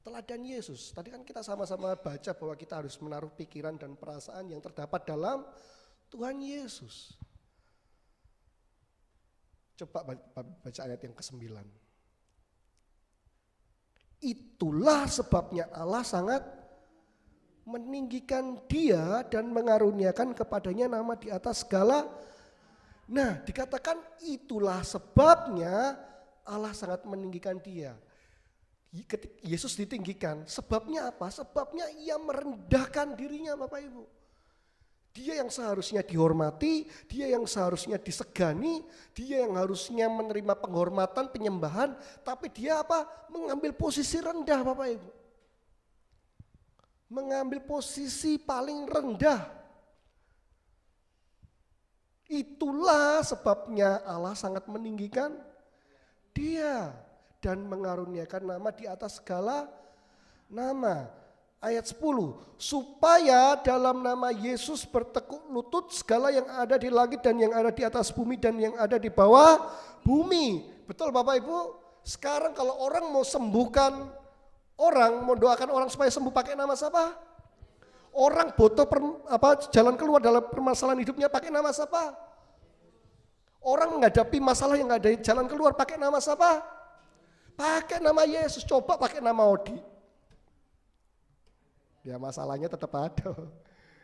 Teladan Yesus, tadi kan kita sama-sama baca bahwa kita harus menaruh pikiran dan perasaan yang terdapat dalam Tuhan Yesus. Coba baca ayat yang ke-9. Itulah sebabnya Allah sangat meninggikan dia dan mengaruniakan kepadanya nama di atas segala. Nah, dikatakan itulah sebabnya Allah sangat meninggikan dia. Ketika Yesus ditinggikan, sebabnya apa? Sebabnya ia merendahkan dirinya Bapak Ibu. Dia yang seharusnya dihormati, dia yang seharusnya disegani, dia yang harusnya menerima penghormatan, penyembahan, tapi dia apa? Mengambil posisi rendah Bapak Ibu. Mengambil posisi paling rendah. Itulah sebabnya Allah sangat meninggikan dia dan mengaruniakan nama di atas segala nama. Ayat 10, supaya dalam nama Yesus bertekuk lutut segala yang ada di langit dan yang ada di atas bumi dan yang ada di bawah bumi. Betul Bapak Ibu? Sekarang kalau orang mau sembuhkan orang, mau doakan orang supaya sembuh pakai nama siapa? Orang butuh jalan keluar dalam permasalahan hidupnya pakai nama siapa? Orang menghadapi masalah yang ada jalan keluar pakai nama siapa? Pakai nama Yesus, coba pakai nama Odi. Ya masalahnya tetap ada.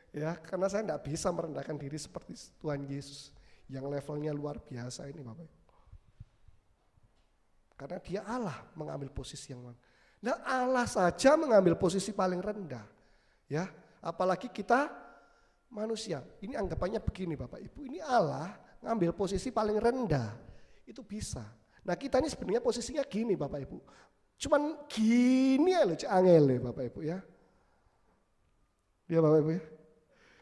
Ya, karena saya tidak bisa merendahkan diri seperti Tuhan Yesus yang levelnya luar biasa ini Bapak. Karena dia Allah mengambil posisi yang nah Allah saja mengambil posisi paling rendah. Ya, apalagi kita manusia. Ini anggapannya begini Bapak Ibu, ini Allah ngambil posisi paling rendah. Itu bisa. Nah kita ini sebenarnya posisinya gini Bapak Ibu. Cuman gini ya loh, angel Bapak Ibu ya. Ya Bapak Ibu ya.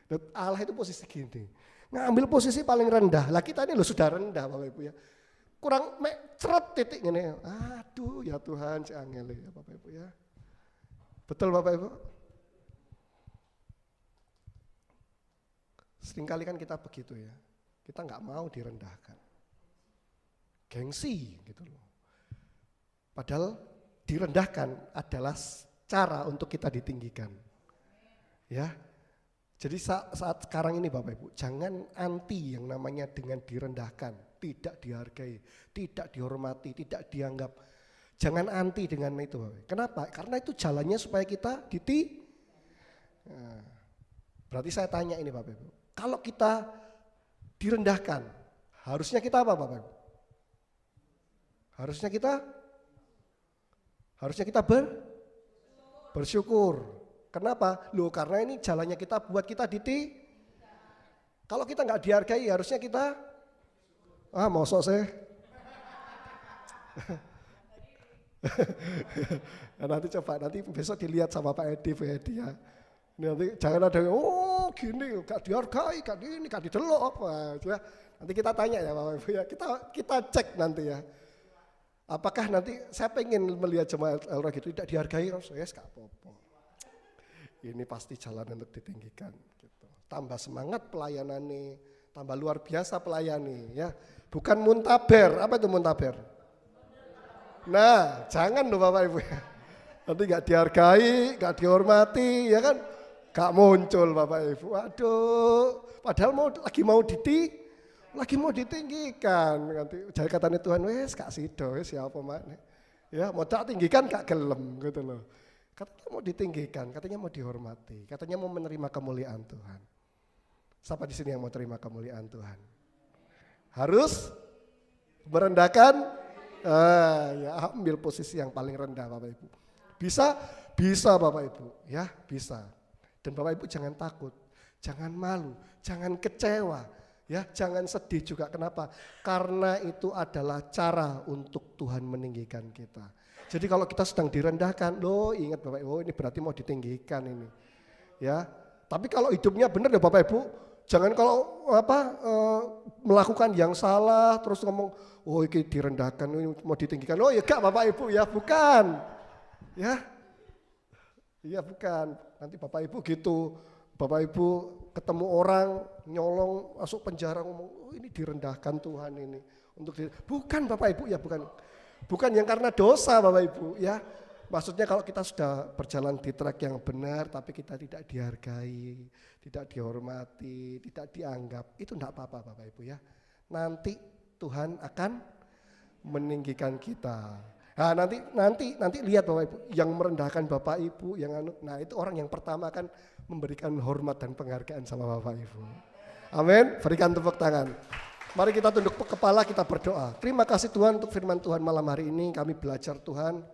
Dan Allah itu posisi gini. Ngambil posisi paling rendah. Lah kita ini loh sudah rendah Bapak Ibu ya. Kurang ceret titik gini. Aduh ya Tuhan si angel ya Bapak Ibu ya. Betul Bapak Ibu? Seringkali kan kita begitu ya. Kita nggak mau direndahkan. Gengsi gitu loh. Padahal direndahkan adalah cara untuk kita ditinggikan. Ya. Jadi saat sekarang ini Bapak Ibu, jangan anti yang namanya dengan direndahkan, tidak dihargai, tidak dihormati, tidak dianggap. Jangan anti dengan itu Bapak. Kenapa? Karena itu jalannya supaya kita nah, berarti saya tanya ini Bapak Ibu. Kalau kita direndahkan, harusnya kita apa Bapak Ibu? Harusnya kita bersyukur. Kenapa? Loh karena ini jalannya kita buat kita kalau kita nggak dihargai harusnya kita mosok sih. Nanti coba besok dilihat sama Pak Edi ya. Nanti jangan ada gini gak dihargai, gak ini, gak didelok apa. Nanti kita tanya ya Bapak Ibu ya. Kita cek nanti ya. Apakah nanti saya pengen melihat jemaat El-Roh gitu tidak dihargai, saya gak apa-apa. Ini pasti jalan untuk ditinggikan. Gitu. Tambah semangat pelayanannya, tambah luar biasa pelayani ya. Bukan muntaber, apa itu muntaber? Nah jangan loh Bapak Ibu ya. Nanti gak dihargai, gak dihormati ya kan. Gak muncul Bapak Ibu, aduh. Padahal lagi mau ditinggikan. Jadi katanya Tuhan, wes kak sido, wes siapa mana. Ya mau tak tinggikan gak gelem gitu loh. Katanya mau ditinggikan, katanya mau dihormati, katanya mau menerima kemuliaan Tuhan. Siapa di sini yang mau terima kemuliaan Tuhan? Harus merendahkan, ya ambil posisi yang paling rendah Bapak Ibu. Bisa Bapak Ibu, ya bisa. Dan Bapak Ibu jangan takut. Jangan malu, jangan kecewa, ya, jangan sedih juga. Kenapa? Karena itu adalah cara untuk Tuhan meninggikan kita. Jadi kalau kita sedang direndahkan, loh ingat Bapak Ibu, ini berarti mau ditinggikan ini. Ya, tapi kalau hidupnya benar ya Bapak Ibu, jangan kalau melakukan yang salah terus ngomong, oh ini direndahkan, ini mau ditinggikan. Oh ya enggak Bapak Ibu ya, bukan. Ya, iya bukan. Nanti Bapak Ibu gitu. Bapak Ibu ketemu orang nyolong masuk penjara ngomong, oh ini direndahkan Tuhan ini. Bukan Bapak Ibu ya, bukan yang karena dosa Bapak Ibu ya. Maksudnya kalau kita sudah berjalan di track yang benar tapi kita tidak dihargai, tidak dihormati, tidak dianggap, itu enggak apa-apa Bapak Ibu ya. Nanti Tuhan akan meninggikan kita. Nah, nanti lihat Bapak Ibu, yang merendahkan Bapak Ibu, nah itu orang yang pertama akan memberikan hormat dan penghargaan sama Bapak Ibu. Amin. Berikan tepuk tangan. Mari kita tunduk kepala, kita berdoa. Terima kasih Tuhan untuk firman Tuhan malam hari ini. Kami belajar Tuhan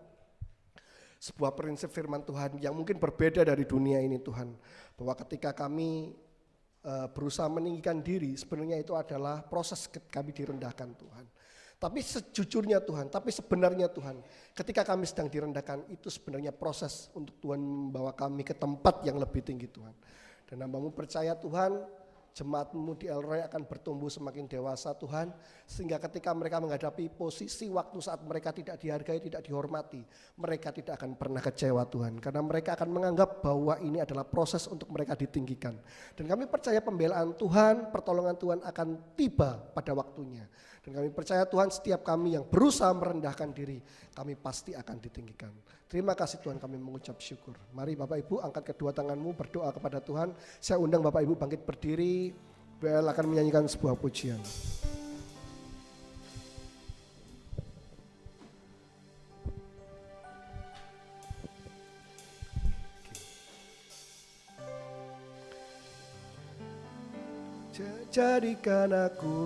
sebuah prinsip firman Tuhan yang mungkin berbeda dari dunia ini Tuhan. Bahwa ketika kami berusaha meninggikan diri, sebenarnya itu adalah proses kami direndahkan Tuhan. Tapi sejujurnya Tuhan, tapi sebenarnya Tuhan, ketika kami sedang direndahkan, itu sebenarnya proses untuk Tuhan membawa kami ke tempat yang lebih tinggi Tuhan. Dan hamba-Mu percaya Tuhan, jemaat-Mu di El Roy akan bertumbuh semakin dewasa Tuhan, sehingga ketika mereka menghadapi posisi waktu saat mereka tidak dihargai, tidak dihormati, mereka tidak akan pernah kecewa Tuhan, karena mereka akan menganggap bahwa ini adalah proses untuk mereka ditinggikan. Dan kami percaya pembelaan Tuhan, pertolongan Tuhan akan tiba pada waktunya. Dan kami percaya Tuhan, setiap kami yang berusaha merendahkan diri, kami pasti akan ditinggikan. Terima kasih Tuhan, kami mengucap syukur. Mari Bapak Ibu angkat kedua tanganmu, berdoa kepada Tuhan. Saya undang Bapak Ibu bangkit berdiri, Bel akan menyanyikan sebuah pujian. Jadikan aku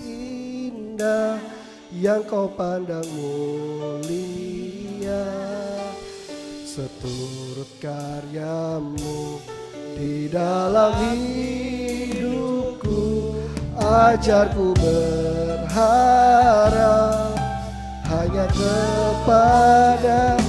indah yang kau pandang mulia, seturut karyamu di dalam hidupku. Ajarku berharap hanya kepadamu.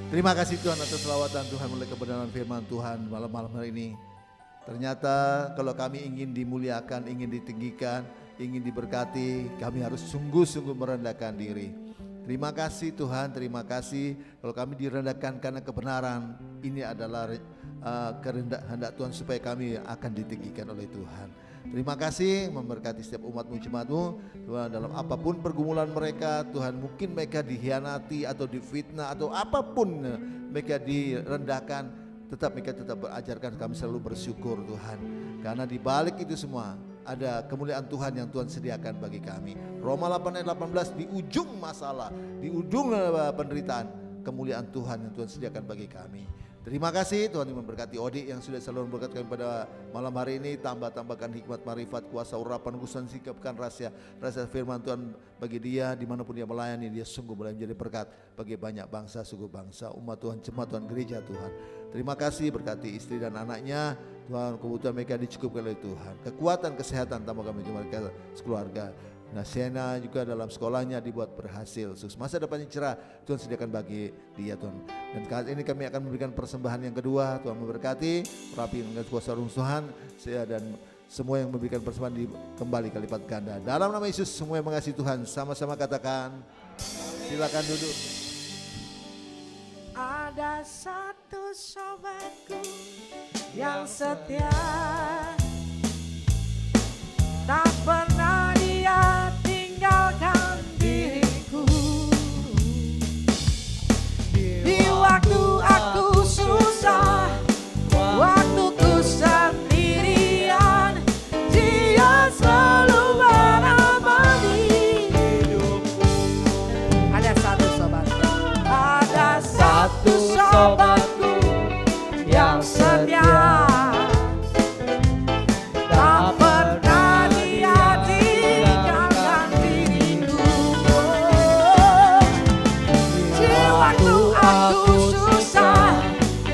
Terima kasih Tuhan atas selawatan Tuhan melalui kebenaran firman Tuhan malam-malam hari ini. Ternyata kalau kami ingin dimuliakan, ingin ditinggikan, ingin diberkati, kami harus sungguh-sungguh merendahkan diri. Terima kasih Tuhan, terima kasih kalau kami direndahkan karena kebenaran. Ini adalah kehendak Tuhan supaya kami akan ditinggikan oleh Tuhan. Terima kasih memberkati setiap umat-Mu, jemaat-Mu Tuhan, dalam apapun pergumulan mereka. Tuhan, mungkin mereka dikhianati atau difitnah atau apapun mereka direndahkan, mereka tetap berajarkan kami selalu bersyukur Tuhan. Karena di balik itu semua ada kemuliaan Tuhan yang Tuhan sediakan bagi kami. Roma 8 ayat 18, di ujung masalah, di ujung penderitaan, kemuliaan Tuhan yang Tuhan sediakan bagi kami. Terima kasih Tuhan yang memberkati Odi yang sudah selalu memberkati kami pada malam hari ini. Tambahkan hikmat, marifat, kuasa, urapan, urusan, sikapkan rahasia firman Tuhan bagi dia. Dimanapun dia melayani, dia sungguh boleh menjadi berkat bagi banyak bangsa, suku bangsa, umat Tuhan, jemaat Tuhan, gereja Tuhan. Terima kasih, berkati istri dan anaknya Tuhan, kebutuhan mereka dicukupkan oleh Tuhan. Kekuatan, kesehatan tambah kami mereka sekeluarga. Nah, Siena juga dalam sekolahnya dibuat berhasil. Masa depannya cerah Tuhan sediakan bagi dia Tuhan. Dan kali ini kami akan memberikan persembahan yang kedua. Tuhan memberkati, rapi dengan kuasa roh Tuhan. Saya dan semua yang memberikan persembahan kembali kelipat ganda. Dalam nama Yesus semua yang mengasihi Tuhan sama-sama katakan. Silakan duduk. Ada satu sobatku yang setia, tak pernah Dia tinggalkan diriku. Di waktu aku susah, waktuku sendirian, Dia selalu menemani hidupku. Ada satu sobatku yang setia, tak pernah Dia tinggalkan diriku. Di waktu aku susah,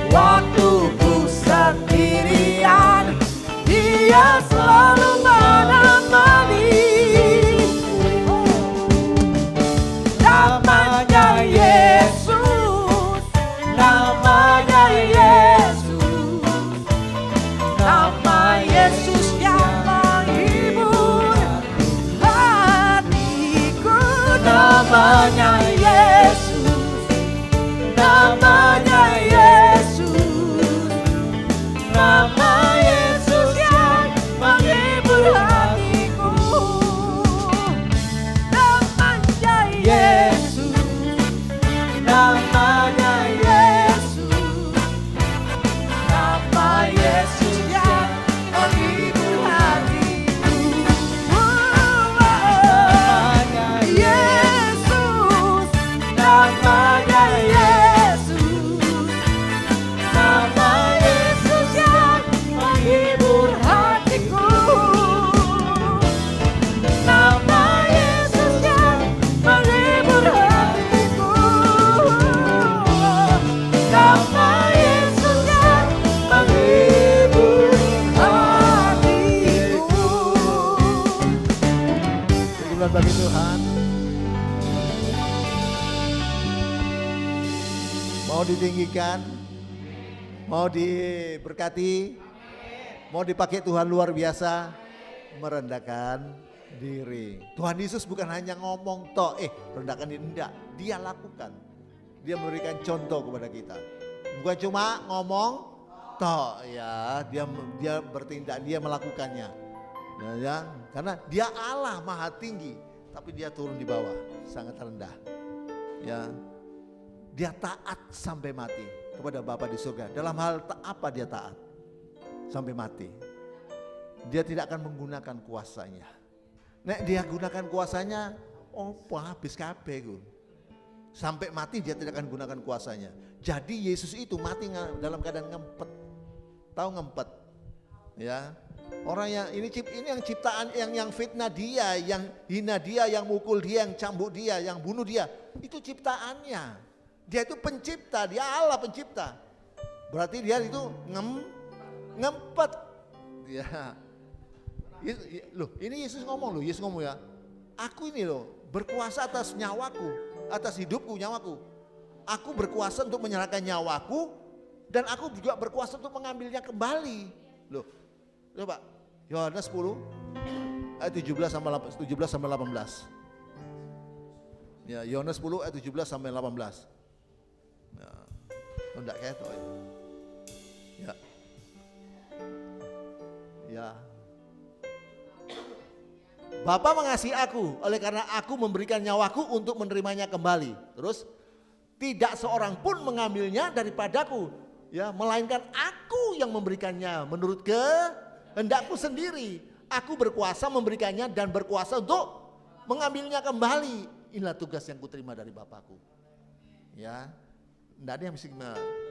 waktuku sendirian, Dia selalu menemani. Namanya Yesus, namanya Yesus, nama Yesus yang menghibur hatiku. Namanya Yesus, namanya Yesus, nama Yesus yang menghibur hatiku. Namanya Yesus, namanya Yesus, nama Yesus yang menghibur hatiku. Namanya Yesus, namanya Yesus, nama Yesus yang menghibur hatiku. Nama Yesus yang menghibur hatiku. Nama Yesus yang menghibur hatiku. Pujian bagi Tuhan. Mau ditinggikan, mau diberkati, mau dipakai Tuhan luar biasa, merendahkan diri. Tuhan Yesus bukan hanya ngomong toh, rendahkan diri, enggak, Dia lakukan. Dia memberikan contoh kepada kita. Bukan cuma ngomong toh, ya, dia bertindak, dia melakukannya. Nah, ya, karena Dia Allah Maha Tinggi, tapi Dia turun di bawah, sangat rendah. Ya, Dia taat sampai mati kepada Bapa di surga. Dalam hal apa Dia taat? Sampai mati. Dia tidak akan menggunakan kuasanya. Nek Dia gunakan kuasanya, habis kabeh ku. Sampai mati Dia tidak akan gunakan kuasanya. Jadi Yesus itu mati dalam keadaan ngempet. Tahu ngempet? Ya. Orang yang ini yang ciptaan yang fitnah Dia, yang hina Dia, yang mukul Dia, yang cambuk Dia, yang bunuh Dia, itu ciptaannya. Dia itu pencipta, Dia Allah pencipta. Berarti Dia itu ngempet. Ya. Loh, ini Yesus ngomong ya. Aku ini loh berkuasa atas nyawaku, atas hidupku, nyawaku. Aku berkuasa untuk menyerahkan nyawaku dan aku juga berkuasa untuk mengambilnya kembali. Loh. Coba Yohanes 10 ayat 17 sampai 18. Ya, Yohanes 10 ayat 17 sampai 18. Nah, enggak ketok ya. Ya. Bapa mengasihi aku, oleh karena aku memberikan nyawaku untuk menerimanya kembali. Terus, tidak seorang pun mengambilnya daripadaku, ya, melainkan aku yang memberikannya menurut kehendakku sendiri. Aku berkuasa memberikannya dan berkuasa untuk mengambilnya kembali. Inilah tugas yang kuterima dari Bapakku. Ya, enggak ada yang bisa.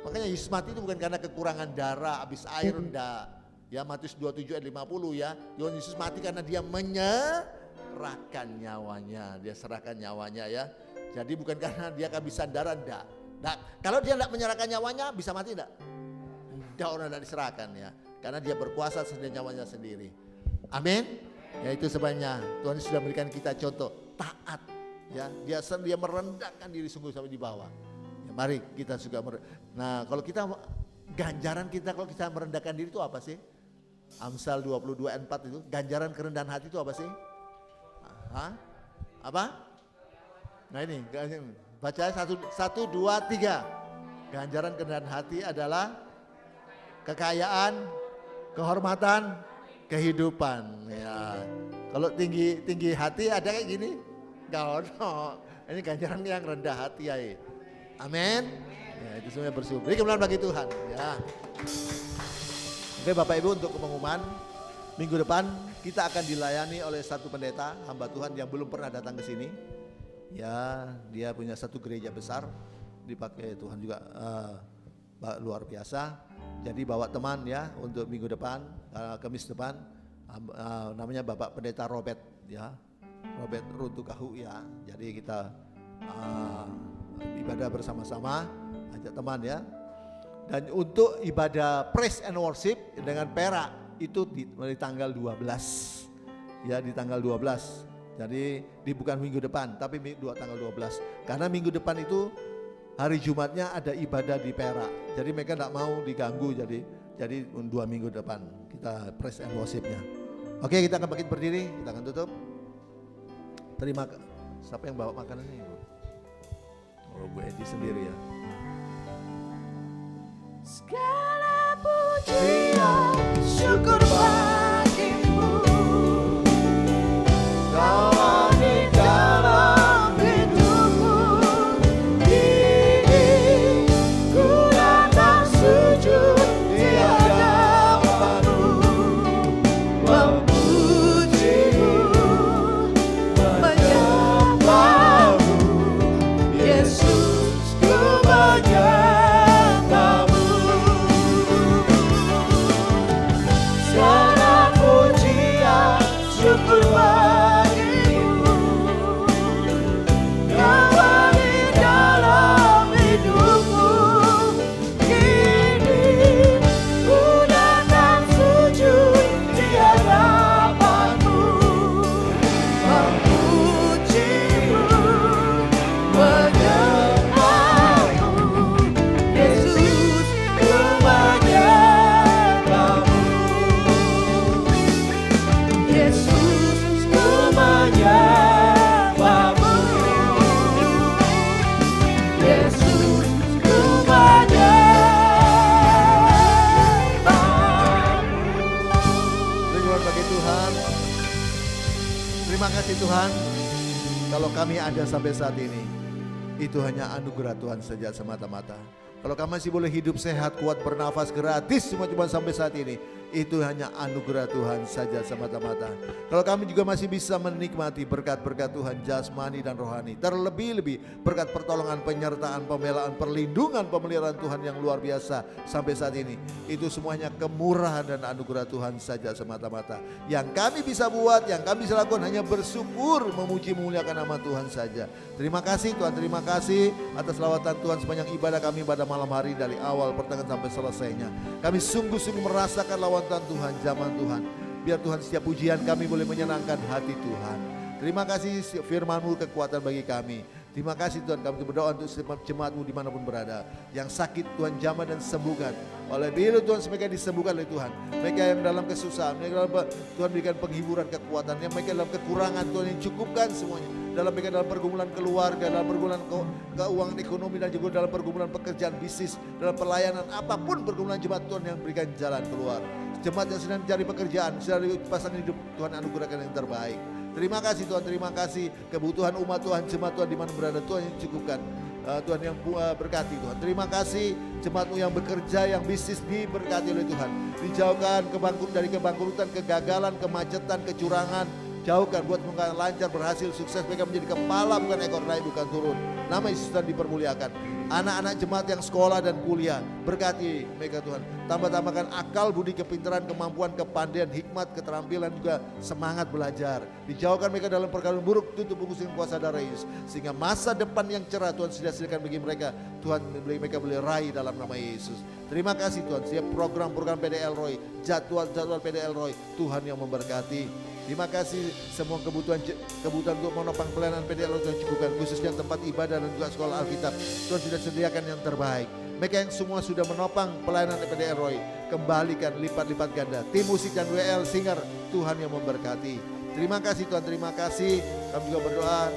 Makanya Yesus mati itu bukan karena kekurangan darah, habis air, enggak. Ya, Matius 27 ayat 50 ya. Yesus mati karena Dia menyerahkan nyawanya. Dia serahkan nyawanya ya. Jadi bukan karena Dia kehabisan darah, enggak. Nah, kalau Dia enggak menyerahkan nyawanya, bisa mati enggak? Enggak, orang enggak diserahkan ya. Karena Dia berkuasa sendiri nyawanya sendiri. Amin. Ya, itu sebabnya Tuhan sudah memberikan kita contoh taat. Ya, dia merendahkan diri sungguh sampai di bawah. Ya, mari kita juga nah, kalau kita ganjaran kita kalau kita merendahkan diri itu apa sih? Amsal 22 ayat 4 itu, ganjaran kerendahan hati itu apa sih? Hah? Apa? Nah ini, baca 1, 2, 3. Ganjaran kerendahan hati adalah kekayaan, kehormatan, kehidupan. Ya, kalau tinggi hati ada kayak gini? Enggak ono. Ini ganjaran yang rendah hati ya. Amin. Ya, itu semuanya bersyukur. Ini kemuliaan bagi Tuhan. Ya. Oke Bapak Ibu, untuk pengumuman minggu depan kita akan dilayani oleh satu pendeta hamba Tuhan yang belum pernah datang ke sini. Ya, dia punya satu gereja besar, dipakai Tuhan juga luar biasa. Jadi bawa teman ya untuk minggu depan, Kamis depan, namanya Bapak Pendeta Robert ya, Robert Runtukahu ya. Jadi kita ibadah bersama-sama, ajak teman ya. Dan untuk ibadah praise and worship dengan perak itu di tanggal 12 ya, di tanggal 12. Jadi bukan minggu depan tapi tanggal 12. Karena minggu depan itu hari Jumatnya ada ibadah di Perak. Jadi mereka tidak mau diganggu, jadi 2 minggu depan kita praise and worshipnya. Oke, kita akan bangkit berdiri, kita akan tutup. Terima kasih. Siapa yang bawa makanan ini? Oh, Bu Edi sendiri ya. Segala pujian syukur bagimu, Kau di dalam hidupku. Ini ku datang sujud di hadapanmu, memujimu, menyembahmu, Yesus ku menyembahmu. Segala pujian syukur bagimu, Kau di dalam hidupku. Kini ku datang sujud di hadapanmu, memujimu, menyembahmu, Yesus ku menyembahmu, Yesus ku menyembahmu, Yesus ku menyembahmu. Terima bagi Tuhan. Terima kasih Tuhan. Kalau kami ada sampai saat ini, itu hanya anugerah Tuhan saja semata-mata. Kalau kami masih boleh hidup sehat, kuat, bernafas, gratis cuma sampai saat ini, itu hanya anugerah Tuhan saja semata-mata. Kalau kami juga masih bisa menikmati berkat-berkat Tuhan jasmani dan rohani, terlebih-lebih berkat pertolongan, penyertaan, pembelaan, perlindungan, pemeliharaan Tuhan yang luar biasa sampai saat ini, itu semuanya kemurahan dan anugerah Tuhan saja semata-mata. Yang kami bisa buat, yang kami bisa lakukan hanya bersyukur, memuji, memuliakan nama Tuhan saja. Terima kasih Tuhan, terima kasih atas lawatan Tuhan sepanjang ibadah kami pada malam hari dari awal pertengahan sampai selesainya. Kami sungguh-sungguh merasakan lawatan Tuhan, zaman Tuhan. Biar Tuhan setiap pujian kami boleh menyenangkan hati Tuhan. Terima kasih firman-Mu kekuatan bagi kami. Terima kasih Tuhan, kami berdoa untuk setiap jemaat-Mu dimanapun berada. Yang sakit Tuhan jamah dan sembuhkan. Oleh bila Tuhan mereka disembuhkan oleh Tuhan. Mereka yang dalam kesusahan, mereka dalam, Tuhan berikan penghiburan, kekuatan. Yang mereka dalam kekurangan Tuhan yang cukupkan semuanya. Mereka dalam pergumulan keluarga, dalam pergumulan keuangan ekonomi, dan juga dalam pergumulan pekerjaan bisnis, dalam pelayanan apapun pergumulan jemaat Tuhan yang berikan jalan keluar. Jemaat yang sedang mencari pekerjaan, sedang pasangan hidup, Tuhan anugerahkan yang terbaik. Terima kasih Tuhan, terima kasih. Kebutuhan umat Tuhan, jemaat Tuhan di mana berada, Tuhan yang cukupkan. Tuhan yang berkati Tuhan. Terima kasih jemaat-Mu yang bekerja, yang bisnis diberkati oleh Tuhan. Dijauhkan dari kebangkrutan, kegagalan, kemacetan, kecurangan. Jauhkan buat mereka lancar, berhasil, sukses. Mereka menjadi kepala bukan ekor, naik bukan turun. Nama Yesus Tuhan dipermuliakan. Anak-anak jemaat yang sekolah dan kuliah, berkati mereka Tuhan. Tambah-tambahkan akal, budi, kepintaran, kemampuan, kepandaian, hikmat, keterampilan, juga semangat belajar. Dijauhkan mereka dalam perkara buruk, tutup bungkus dengan kuasa darah Yesus. Sehingga masa depan yang cerah Tuhan sediakan bagi mereka. Tuhan, mereka boleh raih dalam nama Yesus. Terima kasih Tuhan, setiap program-program PDL Roy, jadwal PDL Roy, Tuhan yang memberkati. Terima kasih semua kebutuhan untuk menopang pelayanan PDL Roy Tuhan cukupkan, khususnya tempat ibadah dan juga sekolah Alkitab. Tuhan sudah sediakan yang terbaik. Mereka yang semua sudah menopang pelayanan PDL Roy, kembalikan lipat-lipat ganda. Tim musik dan WL Singer, Tuhan yang memberkati. Terima kasih Tuhan, terima kasih. Kami juga berdoa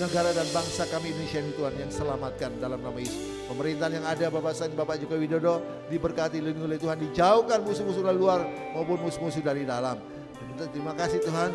negara dan bangsa kami Indonesia ini Tuhan, yang selamatkan dalam nama Yesus. Pemerintahan yang ada Bapak Sain, Bapak Jokowi Widodo diberkati, dilindungi oleh Tuhan, dijauhkan musuh-musuh dari luar maupun musuh-musuh dari dalam. Terima kasih Tuhan,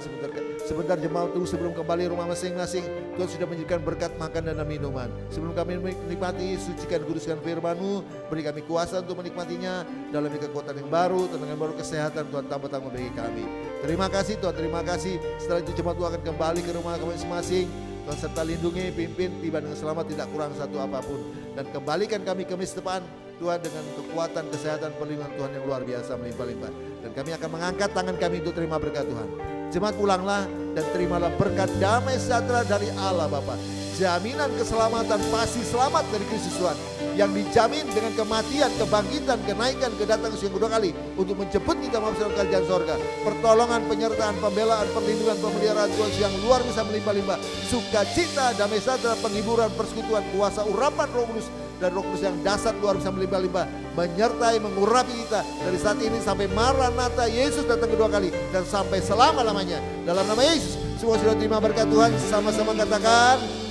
sebentar jemaat tunggu sebelum kembali rumah masing-masing. Tuhan sudah menjadikan berkat makan dan minuman. Sebelum kami menikmati, sucikan kuduskan firman-Mu, beri kami kuasa untuk menikmatinya dalam kekuatan yang baru, tenang yang baru, kesehatan Tuhan tambah bagi kami. Terima kasih Tuhan, terima kasih. Setelah itu jemaat Tuhan akan kembali ke rumah masing-masing. Tuhan serta lindungi, pimpin, tiba dengan selamat, tidak kurang satu apapun. Dan kembalikan kami ke masa depan Tuhan dengan kekuatan, kesehatan, perlindungan Tuhan yang luar biasa melimpah-limpah. Dan kami akan mengangkat tangan kami untuk terima berkat Tuhan. Jemaat pulanglah dan terimalah berkat damai sejahtera dari Allah Bapa. Jaminan keselamatan, pasti selamat dari Kristus Tuhan, yang dijamin dengan kematian, kebangkitan, kenaikan, kedatangan yang kedua kali untuk menjemput kita masuk ke kerajaan sorga. Pertolongan, penyertaan, pembelaan, perlindungan, pemeliharaan Tuhan yang luar biasa melimpah-limpah. Sukacita, damai sejahtera, penghiburan, persekutuan, kuasa urapan Roh Kudus dan Roh Kudus yang dasar luar biasa melimpah-limpah, menyertai, mengurapi kita dari saat ini sampai Maranatha Yesus datang kedua kali dan sampai selama-lamanya. Dalam nama Yesus, semua sudah terima berkat Tuhan, sama-sama katakan.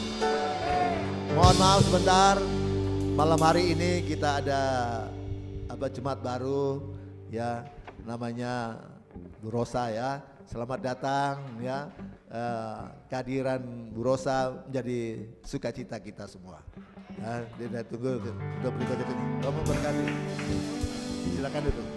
Mohon maaf sebentar, malam hari ini kita ada jemaat baru ya, namanya Bu Rosa ya. Selamat datang ya. Kehadiran Bu Rosa menjadi sukacita kita semua. Ya, dia tunggu untuk berikutnya. Kamu berkati. Silakan duduk.